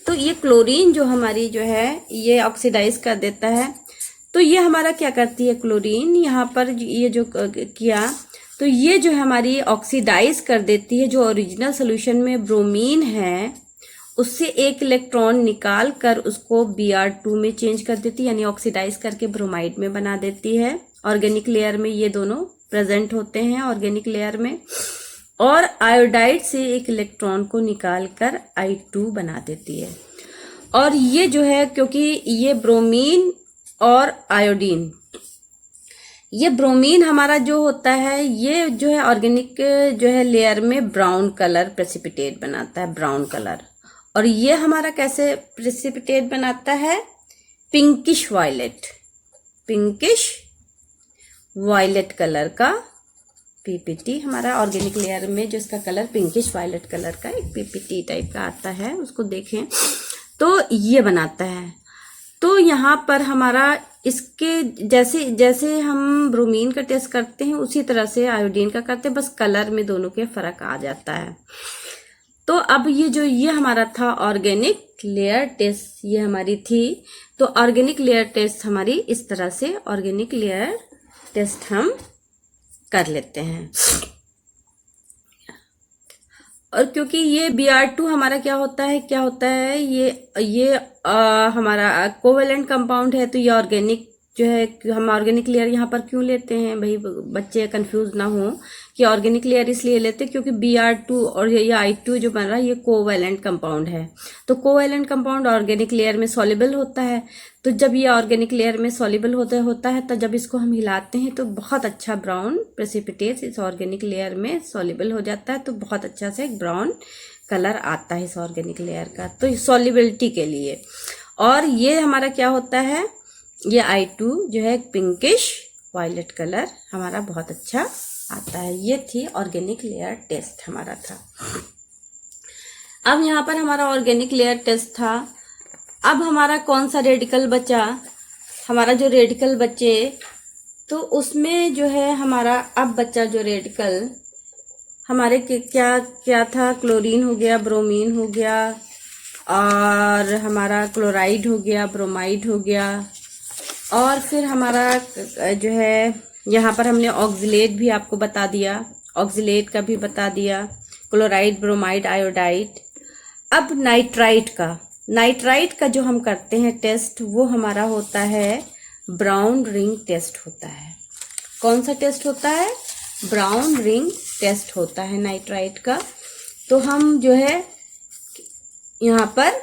तो ये क्लोरीन जो हमारी जो है ये ऑक्सीडाइज कर देता है। तो ये हमारा क्या करती है, क्लोरीन यहाँ पर ये जो किया, तो ये जो हमारी ऑक्सीडाइज कर देती है, जो ओरिजिनल सोल्यूशन में ब्रोमीन है उससे एक इलेक्ट्रॉन निकाल कर उसको Br2 में चेंज कर देती है, यानी ऑक्सीडाइज करके ब्रोमाइड में बना देती है। ऑर्गेनिक लेयर में ये दोनों प्रेजेंट होते हैं, ऑर्गेनिक लेयर में। और आयोडाइड से एक इलेक्ट्रॉन को निकाल कर I2 बना देती है। और ये जो है, क्योंकि ये ब्रोमीन और आयोडीन, ये ब्रोमीन हमारा जो होता है, ये जो है ऑर्गेनिक जो है लेयर में ब्राउन कलर प्रेसिपिटेट बनाता है, ब्राउन कलर। और ये हमारा कैसे प्रेसिपिटेट बनाता है, pinkish violet, pinkish violet colour का पीपीटी हमारा ऑर्गेनिक लेयर में, जो इसका कलर पिंकिश वायलेट कलर का एक पीपीटी टाइप का आता है, उसको देखें तो ये बनाता है। तो यहाँ पर हमारा इसके जैसे जैसे हम ब्रोमीन का टेस्ट करते हैं उसी तरह से आयोडीन का करते हैं, बस कलर में दोनों के फर्क आ जाता है। तो अब ये जो ये हमारा था ऑर्गेनिक लेयर टेस्ट, ये हमारी थी। तो ऑर्गेनिक लेयर टेस्ट हमारी इस तरह से ऑर्गेनिक लेयर टेस्ट हम कर लेते हैं। और क्योंकि ये Br2 हमारा क्या होता है, ये हमारा कोवेलेंट कंपाउंड है, तो ये ऑर्गेनिक जो है, हम ऑर्गेनिक लेयर यहाँ पर क्यों लेते हैं भाई, बच्चे कंफ्यूज ना हो कि ऑर्गेनिक लेयर इसलिए लेते हैं क्योंकि Br2 और ये I2 जो बन रहा है ये कोवेलेंट कंपाउंड है। तो कोवेलेंट कंपाउंड ऑर्गेनिक लेयर में सॉल्युबल होता है। तो जब ये ऑर्गेनिक लेयर में सॉल्युबल होता है तो जब इसको हम हिलाते हैं तो बहुत अच्छा ब्राउन प्रेसिपिटेट इस ऑर्गेनिक लेयर में सॉल्युबल हो जाता है, तो बहुत अच्छा से एक ब्राउन कलर आता है इस ऑर्गेनिक लेयर का, तो सॉल्युबिलिटी के लिए। और ये हमारा क्या होता है, ये I2 जो है पिंकिश वायलेट कलर हमारा बहुत अच्छा आता है। ये थी ऑर्गेनिक लेयर टेस्ट हमारा था। अब यहाँ पर हमारा ऑर्गेनिक लेयर टेस्ट था। अब हमारा कौन सा रेडिकल बचा, हमारा जो रेडिकल बचे, तो उसमें जो है हमारा अब बच्चा जो रेडिकल हमारे क्या क्या था, क्लोरीन हो गया, ब्रोमीन हो गया, और हमारा क्लोराइड हो गया, ब्रोमाइड हो गया, और फिर हमारा जो है यहाँ पर हमने ऑक्जिलेट भी आपको बता दिया, ऑक्जिलेट का भी बता दिया, क्लोराइड, ब्रोमाइड, आयोडाइड। अब नाइट्राइट का जो हम करते हैं टेस्ट, वो हमारा होता है ब्राउन रिंग टेस्ट होता है। कौन सा टेस्ट होता है, ब्राउन रिंग टेस्ट होता है नाइट्राइट का। तो हम जो है यहाँ पर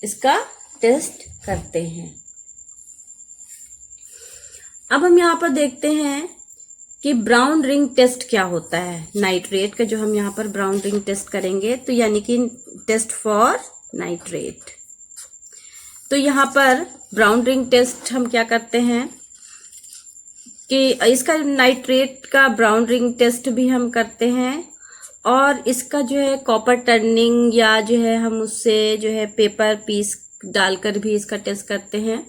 इसका टेस्ट करते हैं। अब हम यहाँ पर देखते हैं कि ब्राउन रिंग टेस्ट क्या होता है। नाइट्रेट का जो हम यहाँ पर ब्राउन रिंग टेस्ट करेंगे, तो यानी कि टेस्ट फॉर नाइट्रेट। तो यहाँ पर ब्राउन रिंग टेस्ट हम क्या करते हैं कि इसका नाइट्रेट का ब्राउन रिंग टेस्ट भी हम करते हैं, और इसका जो है कॉपर टर्निंग या जो है हम उससे जो है पेपर पीस डालकर भी इसका टेस्ट करते हैं।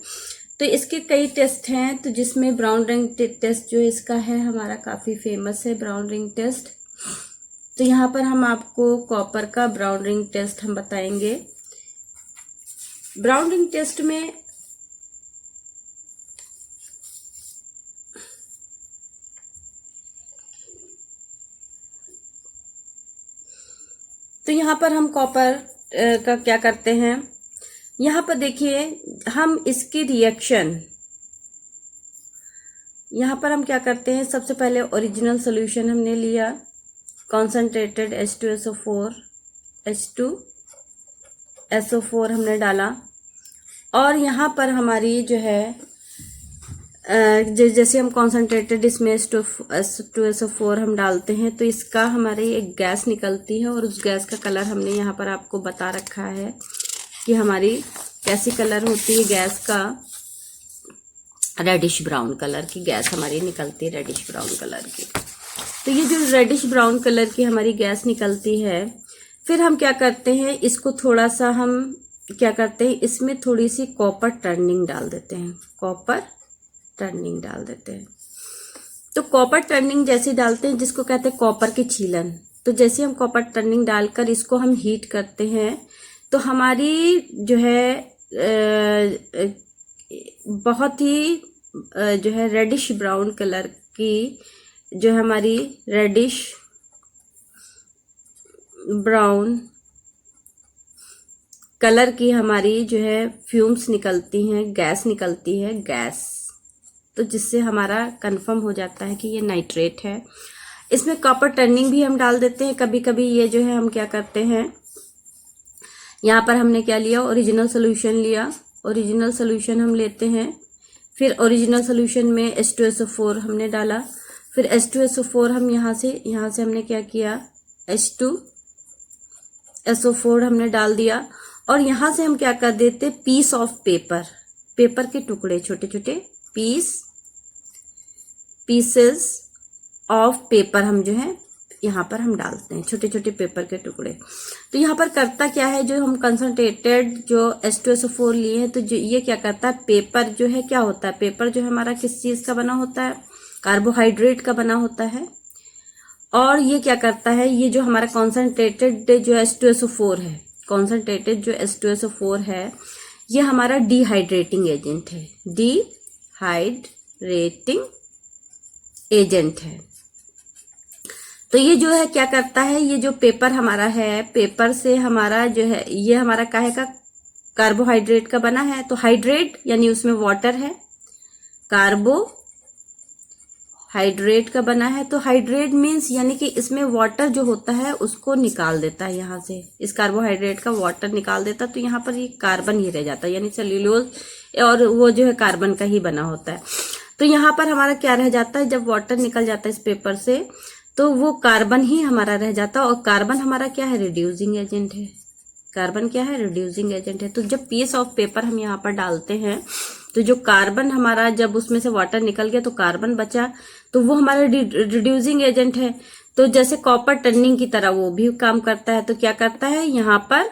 तो इसके कई टेस्ट हैं, तो जिसमें ब्राउन रिंग टेस्ट जो इसका है हमारा काफ़ी फेमस है ब्राउन रिंग टेस्ट। तो यहाँ पर हम आपको कॉपर का ब्राउन रिंग टेस्ट हम बताएंगे। ब्राउन रिंग टेस्ट में तो यहाँ पर हम कॉपर का क्या करते हैं, यहाँ पर देखिए हम इसकी रिएक्शन, यहाँ पर हम क्या करते हैं, सबसे पहले ओरिजिनल सॉल्यूशन हमने लिया, कॉन्सेंट्रेटेड H2SO4 H2SO4 हमने डाला, और यहाँ पर हमारी जो है जैसे हम कॉन्सेंट्रेटेड इसमें H2SO4 हम डालते हैं तो इसका हमारी एक गैस निकलती है, और उस गैस का कलर हमने यहाँ पर आपको बता रखा है कि हमारी कैसी कलर होती है गैस का, रेडिश ब्राउन कलर की गैस हमारी निकलती है, रेडिश ब्राउन कलर की। तो ये जो रेडिश ब्राउन कलर की हमारी गैस निकलती है, फिर हम क्या करते हैं, इसको थोड़ा सा हम क्या करते हैं, इसमें थोड़ी सी कॉपर टर्निंग डाल देते हैं, कॉपर टर्निंग डाल देते हैं। तो कॉपर टर्निंग जैसे डालते हैं, जिसको कहते हैं कॉपर की छीलन, तो जैसे हम कॉपर टर्निंग डालकर इसको हम हीट करते हैं तो हमारी जो है बहुत ही जो है रेडिश ब्राउन कलर की, जो हमारी रेडिश ब्राउन कलर की हमारी जो है फ्यूम्स निकलती हैं, गैस निकलती है, गैस, तो जिससे हमारा कंफर्म हो जाता है कि ये नाइट्रेट है। इसमें कॉपर टर्निंग भी हम डाल देते हैं कभी कभी। ये जो है हम क्या करते हैं, यहाँ पर हमने क्या लिया, ओरिजिनल सोल्यूशन लिया, ओरिजिनल सोल्यूशन हम लेते हैं, फिर ओरिजिनल सोल्यूशन में H2SO4 हमने डाला, फिर H2SO4 हम यहाँ से हमने क्या किया, H2SO4 हमने डाल दिया, और यहाँ से हम क्या कर देते, पीस ऑफ पेपर के टुकड़े, छोटे छोटे पीसेस ऑफ पेपर हम जो है यहाँ पर हम डालते हैं, छोटे छोटे पेपर के टुकड़े। तो यहाँ पर करता क्या है, जो हम कंसंट्रेटेड जो H2SO4 लिए हैं, तो जो ये क्या करता है, पेपर जो है क्या होता है, पेपर जो है हमारा किस चीज़ का बना होता है, कार्बोहाइड्रेट का बना होता है। और ये क्या करता है, ये जो हमारा कॉन्सेंट्रेटेड जो H2SO4 है, कॉन्सेंट्रेटेड जो H2SO4 है, ये हमारा डिहाइड्रेटिंग एजेंट है, डिहाइड्रेटिंग एजेंट है। तो ये जो है क्या करता है, ये जो पेपर हमारा है, पेपर से हमारा जो है ये हमारा काहे का, कार्बोहाइड्रेट का बना है। तो हाइड्रेट यानी उसमें वाटर है, कार्बोहाइड्रेट का बना है। तो हाइड्रेट मीन्स यानी कि इसमें वाटर जो होता है उसको निकाल देता है, यहाँ से इस कार्बोहाइड्रेट का वाटर निकाल देता, तो यहाँ पर ये कार्बन ही रह जाता है, यानी सेल्यूलोज और वो जो है कार्बन का ही बना होता है। तो यहाँ पर हमारा क्या रह जाता है, जब वाटर निकल जाता है इस पेपर से तो वो कार्बन ही हमारा रह जाता है, और कार्बन हमारा क्या है, रिड्यूसिंग एजेंट है, कार्बन क्या है, रिड्यूसिंग एजेंट है। तो जब पीस ऑफ पेपर हम यहाँ पर डालते हैं तो जो कार्बन हमारा, जब उसमें से वाटर निकल गया तो कार्बन बचा, तो वो हमारा रिड्यूसिंग एजेंट है। तो जैसे कॉपर टर्निंग की तरह वो भी काम करता है। तो क्या करता है, यहाँ पर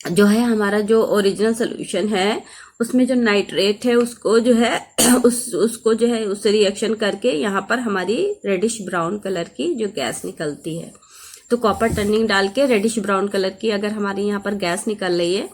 जो है हमारा जो ओरिजिनल सोल्यूशन है उसमें जो नाइट्रेट है उसको जो है उसको जो है उससे रिएक्शन करके यहाँ पर हमारी रेडिश ब्राउन कलर की जो गैस निकलती है। तो कॉपर टर्निंग डाल के रेडिश ब्राउन कलर की अगर हमारी यहाँ पर गैस निकल रही है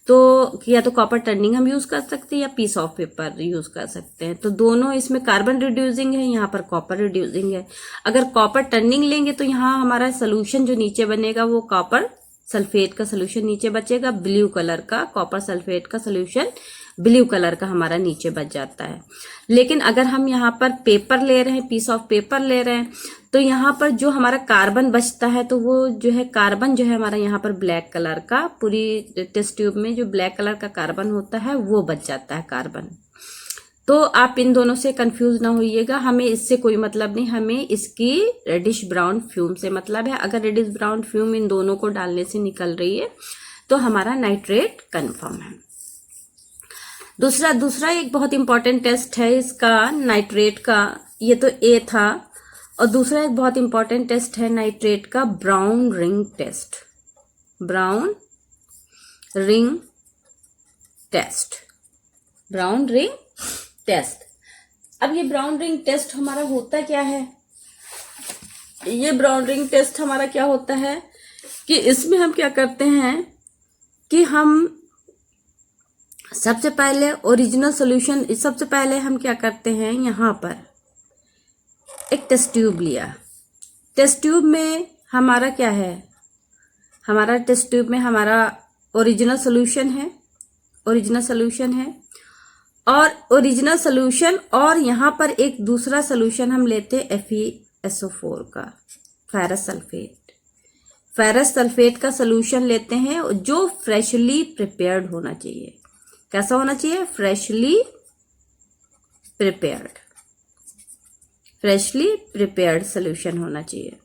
तो या तो कॉपर टर्निंग हम यूज कर सकते हैं या पीस ऑफ पेपर यूज कर सकते हैं। तो दोनों इसमें कार्बन रिड्यूसिंग है, यहाँ पर कॉपर रिड्यूसिंग है। अगर कॉपर टर्निंग लेंगे तो यहाँ हमारा सोल्यूशन जो नीचे बनेगा वो कॉपर सल्फेट का सोल्यूशन नीचे बचेगा, ब्लू कलर का, कॉपर सल्फेट का सोल्यूशन ब्लू कलर का हमारा नीचे बच जाता है। लेकिन अगर हम यहाँ पर पेपर ले रहे हैं, पीस ऑफ पेपर ले रहे हैं, तो यहाँ पर जो हमारा कार्बन बचता है तो वो जो है कार्बन जो है हमारा यहाँ पर ब्लैक कलर का, पूरी टेस्ट ट्यूब में जो ब्लैक कलर का कार्बन होता है वो बच जाता है कार्बन। तो आप इन दोनों से कंफ्यूज ना होइएगा, हमें इससे कोई मतलब नहीं, हमें इसकी रेडिश ब्राउन फ्यूम से मतलब है। अगर रेडिश ब्राउन फ्यूम इन दोनों को डालने से निकल रही है तो हमारा नाइट्रेट कंफर्म है। दूसरा एक बहुत इंपॉर्टेंट टेस्ट है इसका नाइट्रेट का, ये तो ए था, और दूसरा एक बहुत इंपॉर्टेंट टेस्ट है नाइट्रेट का, brown ring test, brown ring test, brown ring test. अब ये ब्राउन रिंग टेस्ट हमारा होता क्या है, ये ब्राउन रिंग टेस्ट हमारा क्या होता है कि इसमें हम क्या करते हैं कि हम सबसे पहले ओरिजिनल सॉल्यूशन, सबसे पहले हम क्या करते हैं, यहाँ पर एक टेस्ट ट्यूब लिया, टेस्ट ट्यूब में हमारा क्या है, हमारा टेस्ट ट्यूब में हमारा ओरिजिनल सोल्यूशन है, और ओरिजिनल सोल्यूशन और यहाँ पर एक दूसरा सोल्यूशन हम लेते हैं FeSO4 का, फेरस सल्फेट का सोल्यूशन लेते हैं जो फ्रेशली प्रिपेयर्ड होना चाहिए। कैसा होना चाहिए? फ्रेशली प्रिपेयर्ड सोल्यूशन होना चाहिए।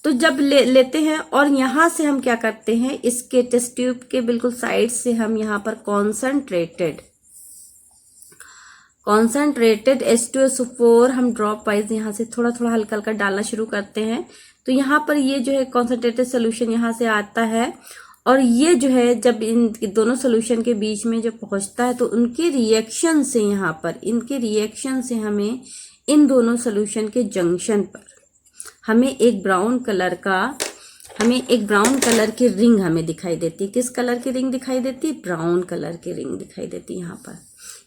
तो जब लेते हैं और यहाँ से हम क्या करते हैं, इसके टेस्ट ट्यूब के बिल्कुल साइड से हम यहाँ पर कॉन्सनट्रेटेड H2SO4 हम ड्रॉप वाइज यहाँ से थोड़ा थोड़ा हल्का हल्का डालना शुरू करते हैं। तो यहाँ पर ये जो है कॉन्सनट्रेटेड सोल्यूशन यहाँ से आता है, और ये जो है जब इन दोनों सोल्यूशन के बीच में जब पहुँचता है तो उनके रिएक्शन से हमें इन दोनों सोल्यूशन के जंक्शन पर हमें एक ब्राउन कलर की रिंग हमें दिखाई देती है। किस कलर की रिंग दिखाई देती है? ब्राउन कलर की रिंग दिखाई देती है यहाँ पर।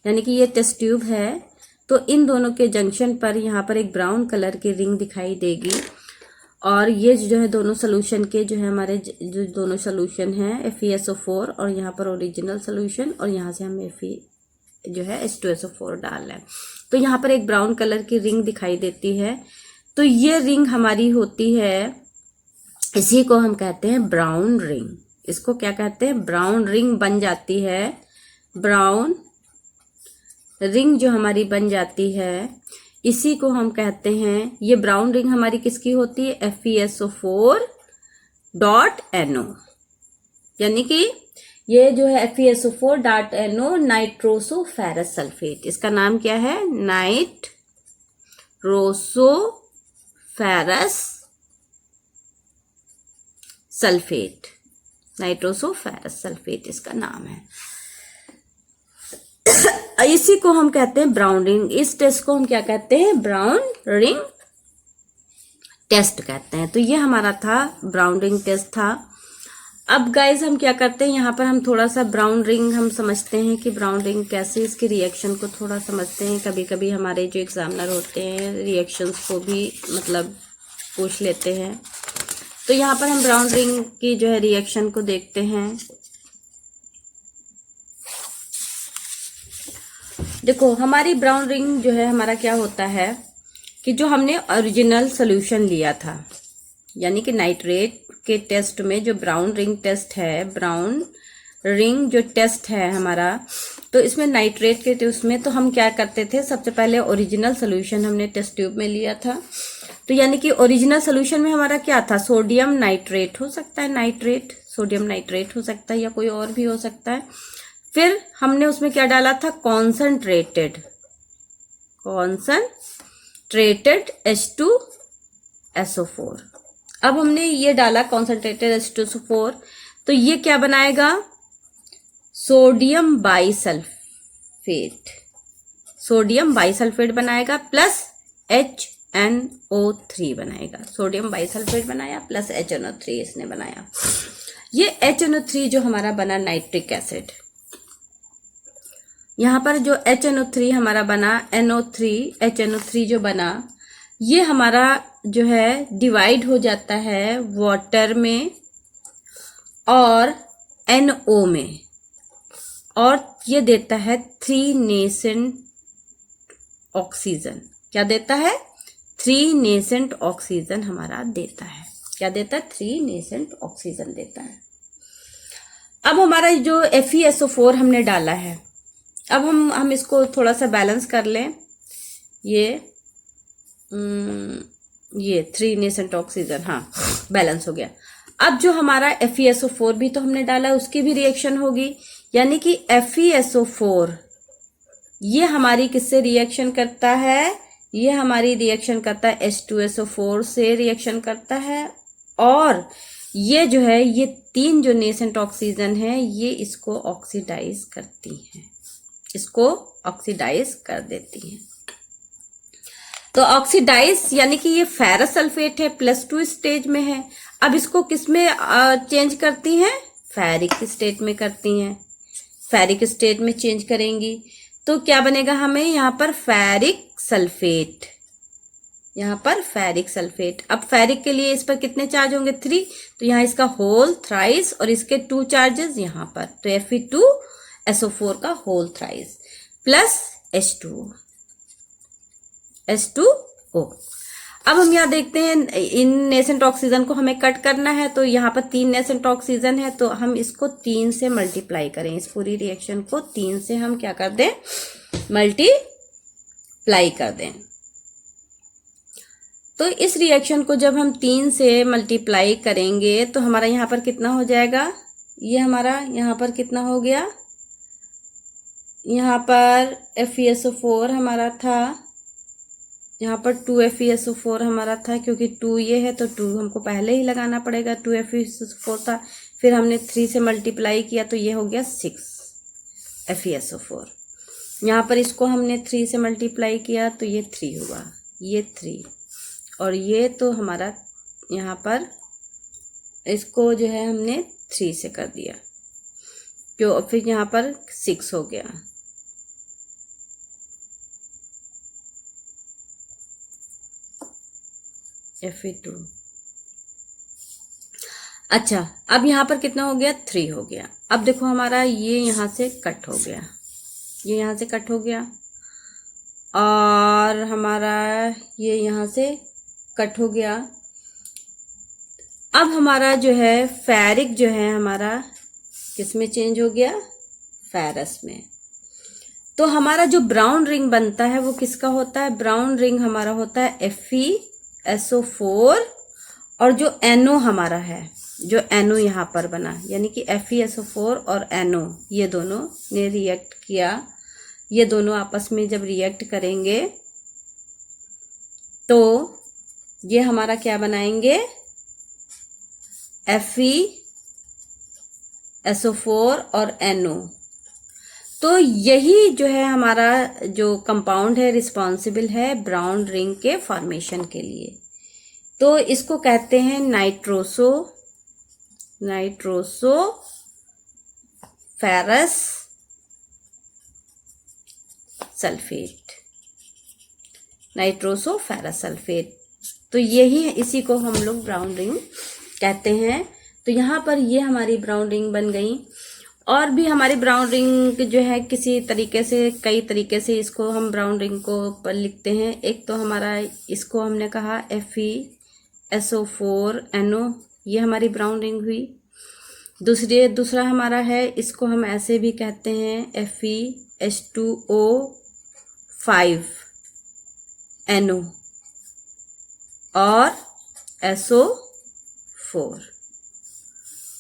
यानी कि ये टेस्ट ट्यूब है, तो इन दोनों के जंक्शन पर यहाँ पर एक ब्राउन कलर की रिंग दिखाई देगी। और ये जो है दोनों सोल्यूशन के जो है हमारे जो दोनों सोल्यूशन हैं FeSO4 और यहाँ पर ओरिजिनल सोल्यूशन, और यहाँ से हम H2SO4 डाल रहे हैं। तो यहाँ पर एक ब्राउन कलर की रिंग दिखाई देती है। तो ये रिंग हमारी होती है, इसी को हम कहते हैं ब्राउन रिंग। इसको क्या कहते हैं? ब्राउन रिंग बन जाती है। ब्राउन रिंग जो हमारी बन जाती है, इसी को हम कहते हैं, ये ब्राउन रिंग हमारी किसकी होती है? FeSO4.NO। यानी कि ये जो है FeSO4.NO नाइट्रोसोफेरस सल्फेट, इसका नाम क्या है? नाइट्रोसोफेरस सल्फेट इसका नाम है। इसी को हम कहते हैं ब्राउन रिंग। इस टेस्ट को हम क्या कहते हैं? ब्राउन रिंग टेस्ट कहते हैं। तो ये हमारा था ब्राउन रिंग टेस्ट था। अब गाइज हम क्या करते हैं, यहाँ पर हम थोड़ा सा ब्राउन रिंग हम समझते हैं कि ब्राउन रिंग कैसे, इसके रिएक्शन को थोड़ा समझते हैं। कभी कभी हमारे जो एग्जामिनर होते हैं रिएक्शंस को भी मतलब पूछ लेते हैं। तो यहाँ पर हम ब्राउन रिंग की जो है रिएक्शन को देखते हैं। देखो हमारी ब्राउन रिंग जो है हमारा क्या होता है कि जो हमने ओरिजिनल सोल्यूशन लिया था, यानी कि नाइट्रेट के टेस्ट में जो ब्राउन रिंग टेस्ट है, ब्राउन रिंग जो टेस्ट है हमारा, तो इसमें नाइट्रेट के टेस्ट में तो हम क्या करते थे, सबसे पहले ओरिजिनल सोल्यूशन हमने टेस्ट ट्यूब में लिया था। तो यानी कि ओरिजिनल सोल्यूशन में हमारा क्या था? सोडियम नाइट्रेट हो सकता है, सोडियम नाइट्रेट हो सकता है या कोई और भी हो सकता है। फिर हमने उसमें क्या डाला था? Concentrated H2SO4। अब हमने ये डाला कॉन्सनट्रेटेड H2SO4, तो ये क्या बनाएगा? सोडियम बाइसल्फेट बनाएगा प्लस HNO3 बनाएगा। सोडियम बाइसल्फेट बनाया प्लस HNO3 इसने बनाया। ये HNO3 जो हमारा बना नाइट्रिक एसिड, यहाँ पर जो HNO3 हमारा बना, HNO3 जो बना, ये हमारा जो है डिवाइड हो जाता है वाटर में और NO में, और ये देता है 3 नेसेंट ऑक्सीजन। क्या देता है? 3 नेसेंट ऑक्सीजन हमारा देता है। क्या देता है? 3 नेसेंट ऑक्सीजन देता है। अब हमारा जो FeSO4 हमने डाला है, अब हम इसको थोड़ा सा बैलेंस कर लें। ये 3 नेसेंट ऑक्सीजन, हाँ बैलेंस हो गया। अब जो हमारा FeSO4 भी तो हमने डाला, उसकी भी रिएक्शन होगी। यानी कि FeSO4 ये हमारी किससे रिएक्शन करता है? ये हमारी रिएक्शन करता है H2SO4 से रिएक्शन करता है, और ये जो है ये 3 जो नेसेंट ऑक्सीजन है ये इसको ऑक्सीडाइज करती हैं, इसको ऑक्सीडाइज कर देती हैं। तो ऑक्सीडाइज यानी कि ये फेरस सल्फेट है, +2 स्टेज में है। अब इसको किस में चेंज करती हैं? फेरिक स्टेट में करती हैं। फेरिक स्टेट में चेंज करेंगी तो क्या बनेगा? हमें यहाँ पर फेरिक सल्फेट यहाँ पर फेरिक सल्फेट। अब फेरिक के लिए इस पर कितने चार्ज होंगे 3, तो यहाँ इसका होल थ्राइस और इसके 2 चार्जेस यहाँ पर, तो Fe2SO4 का होल थ्राइस प्लस H2O। अब हम यहाँ देखते हैं इन नेसेंट ऑक्सीजन को हमें कट करना है, तो यहाँ पर 3 नेसेंट ऑक्सीजन है, तो हम इसको 3 से मल्टीप्लाई करें। इस पूरी रिएक्शन को 3 से हम क्या कर दें, मल्टीप्लाई कर दें। तो इस रिएक्शन को जब हम 3 से मल्टीप्लाई करेंगे तो हमारा यहाँ पर कितना हो जाएगा, ये हमारा यहाँ पर कितना हो गया, यहाँ पर FeSO4 हमारा था, यहाँ पर 2FeSO4 हमारा था, क्योंकि 2 ये है तो 2 हमको पहले ही लगाना पड़ेगा, 2FeSO4 था, फिर हमने 3 से मल्टीप्लाई किया तो ये हो गया 6FeSO4। यहाँ पर इसको हमने 3 से मल्टीप्लाई किया तो ये 3 हुआ, ये 3, और ये तो हमारा यहाँ पर इसको जो है हमने 3 से कर दिया, जो फिर यहाँ पर 6 हो गया। Fe2। अच्छा, अब यहाँ पर कितना हो गया, 3 हो गया। अब देखो हमारा ये यहाँ से कट हो गया, ये यहाँ से कट हो गया, और हमारा ये यहाँ से कट हो गया। अब हमारा जो है फेरिक जो है हमारा किस में चेंज हो गया, फेरस में। तो हमारा जो ब्राउन रिंग बनता है वो किसका होता है, ब्राउन रिंग हमारा होता है FeSO4, और जो NO हमारा है, जो NO यहाँ पर बना, यानी कि FeSO4 और NO ये दोनों ने रिएक्ट किया, ये दोनों आपस में जब रिएक्ट करेंगे तो ये हमारा क्या बनाएंगे, FeSO4 और NO। तो यही जो है हमारा जो कंपाउंड है रिस्पॉन्सिबल है ब्राउन रिंग के फॉर्मेशन के लिए। तो इसको कहते हैं nitroso ferrous sulphate, nitroso ferrous sulphate. तो यही है, इसी को हम लोग ब्राउन रिंग कहते हैं। तो यहाँ पर ये हमारी ब्राउन रिंग बन गई। और भी हमारी ब्राउन रिंग जो है किसी तरीके से, कई तरीके से इसको हम ब्राउन रिंग को पर लिखते हैं। एक तो हमारा इसको हमने कहा FeSO4 NO, ये हमारी ब्राउन रिंग हुई। दूसरा हमारा है, इसको हम ऐसे भी कहते हैं FeH2O5 NO और SO4।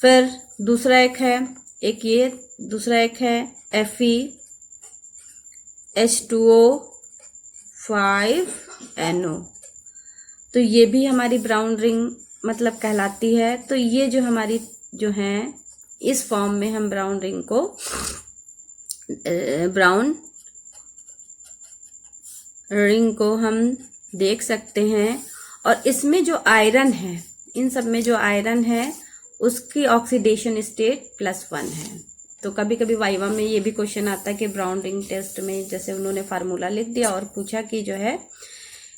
फिर दूसरा एक है, एक ये दूसरा एक है FeH2O5 NO। तो ये भी हमारी ब्राउन रिंग मतलब कहलाती है। तो ये जो हमारी जो है इस फॉर्म में हम ब्राउन रिंग को हम देख सकते हैं। और इसमें जो आयरन है, इन सब में जो आयरन है उसकी ऑक्सीडेशन स्टेट +1 है। तो कभी कभी वाइवा में ये भी क्वेश्चन आता है कि ब्राउन रिंग टेस्ट में जैसे उन्होंने फार्मूला लिख दिया और पूछा कि जो है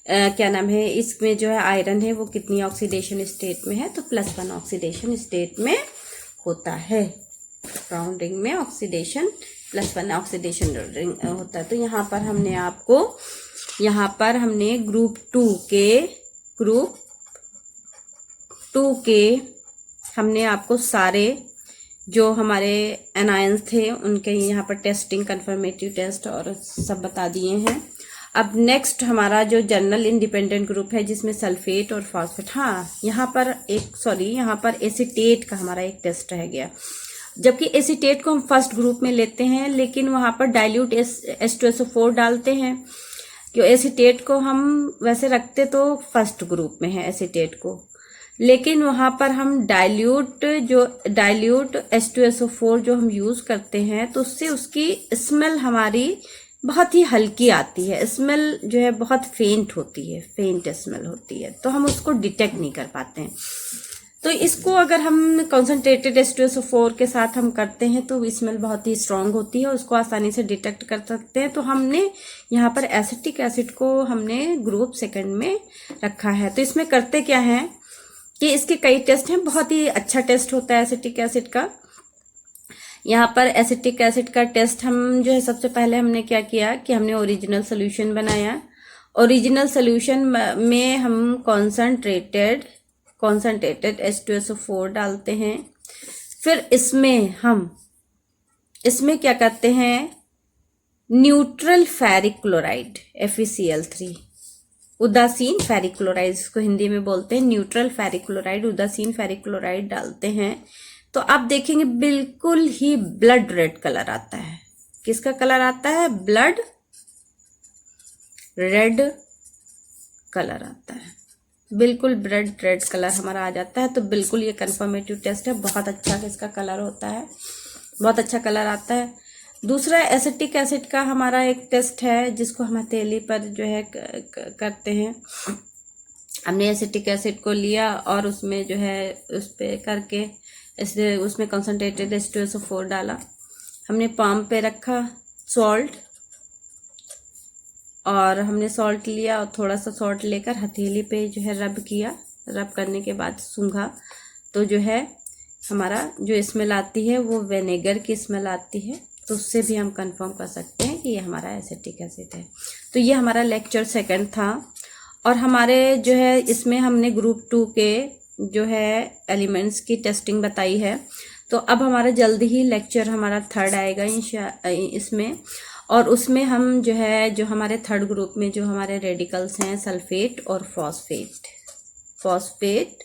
क्या नाम है, इसमें जो है आयरन है वो कितनी ऑक्सीडेशन स्टेट में है, तो +1 ऑक्सीडेशन स्टेट में होता है। ब्राउन रिंग में ऑक्सीडेशन +1 ऑक्सीडेशन रिंग होता है। तो यहाँ पर हमने आपको, यहाँ पर हमने ग्रुप 2 के हमने आपको सारे जो हमारे एनायंस थे उनके यहाँ पर टेस्टिंग, कंफर्मेटिव टेस्ट और सब बता दिए हैं। अब नेक्स्ट हमारा जो जनरल इंडिपेंडेंट ग्रुप है जिसमें सल्फेट और फॉस्फेट, हाँ यहाँ पर यहाँ पर एसीटेट का हमारा एक टेस्ट रह गया। जबकि एसीटेट को हम फर्स्ट ग्रुप में लेते हैं, लेकिन वहाँ पर डाइल्यूट H2SO4 डालते हैं। क्यों, एसीटेट को हम वैसे रखते तो फर्स्ट ग्रुप में है एसीटेट को, लेकिन वहाँ पर हम डाइल्यूट H2SO4 जो हम यूज करते हैं तो उससे उसकी स्मेल हमारी बहुत ही हल्की आती है, स्मेल जो है बहुत फेंट होती है, फेंट स्मेल होती है, तो हम उसको डिटेक्ट नहीं कर पाते हैं। तो इसको अगर हम कंसंट्रेटेड H2SO4 के साथ हम करते हैं तो स्मेल बहुत ही स्ट्रांग होती है और उसको आसानी से डिटेक्ट कर सकते हैं। तो हमने यहाँ पर एसिटिक एसिड को हमने ग्रुप सेकंड में रखा है। तो इसमें करते क्या है कि इसके कई टेस्ट हैं, बहुत ही अच्छा टेस्ट होता है एसिटिक एसिड का। यहाँ पर एसिटिक एसिड का टेस्ट हम जो है सबसे पहले हमने क्या किया कि हमने ओरिजिनल सोल्यूशन बनाया। ओरिजिनल सोल्यूशन में हम कॉन्सनट्रेटेड H2SO4 डालते हैं। फिर इसमें क्या करते हैं, न्यूट्रल फेरिक क्लोराइड FeCl3, उदासीन फेरिक क्लोराइड इसको हिंदी में बोलते हैं, न्यूट्रल फेरिक क्लोराइड, उदासीन फेरिक क्लोराइड डालते हैं। तो आप देखेंगे बिल्कुल ही ब्लड रेड कलर आता है। किसका कलर आता है? ब्लड रेड कलर आता है, बिल्कुल ब्लड रेड कलर हमारा आ जाता है। तो बिल्कुल ये कंफर्मेटिव टेस्ट है, बहुत अच्छा इसका कलर होता है, बहुत अच्छा कलर आता है। दूसरा एसिटिक एसिड का हमारा एक टेस्ट है जिसको हम हथेली पर जो है करते हैं। हमने एसिटिक एसिड को लिया और उसमें जो है उस पर करके उसमें कंसंट्रेटेड H2SO4 डाला, हमने पाम पे रखा सॉल्ट, और हमने सॉल्ट लिया और थोड़ा सा सॉल्ट लेकर हथेली पे जो है रब किया। रब करने के बाद सूंघा तो जो है हमारा जो स्मेल आती है वो विनेगर की स्मेल आती है। तो उससे भी हम कंफर्म कर सकते हैं कि ये हमारा एसिटिक एसिड है। तो ये हमारा लेक्चर सेकंड था और हमारे जो है इसमें हमने ग्रुप 2 के जो है एलिमेंट्स की टेस्टिंग बताई है। तो अब हमारा जल्दी ही लेक्चर हमारा थर्ड आएगा इसमें, और उसमें हम जो है जो हमारे थर्ड ग्रुप में जो हमारे रेडिकल्स हैं सल्फेट और फॉस्फेट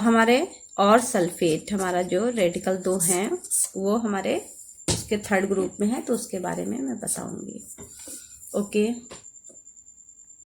हमारे और सल्फेट, हमारा जो रेडिकल 2 हैं वो हमारे उसके थर्ड ग्रुप में है। तो उसके बारे में मैं बताऊंगी। ओके।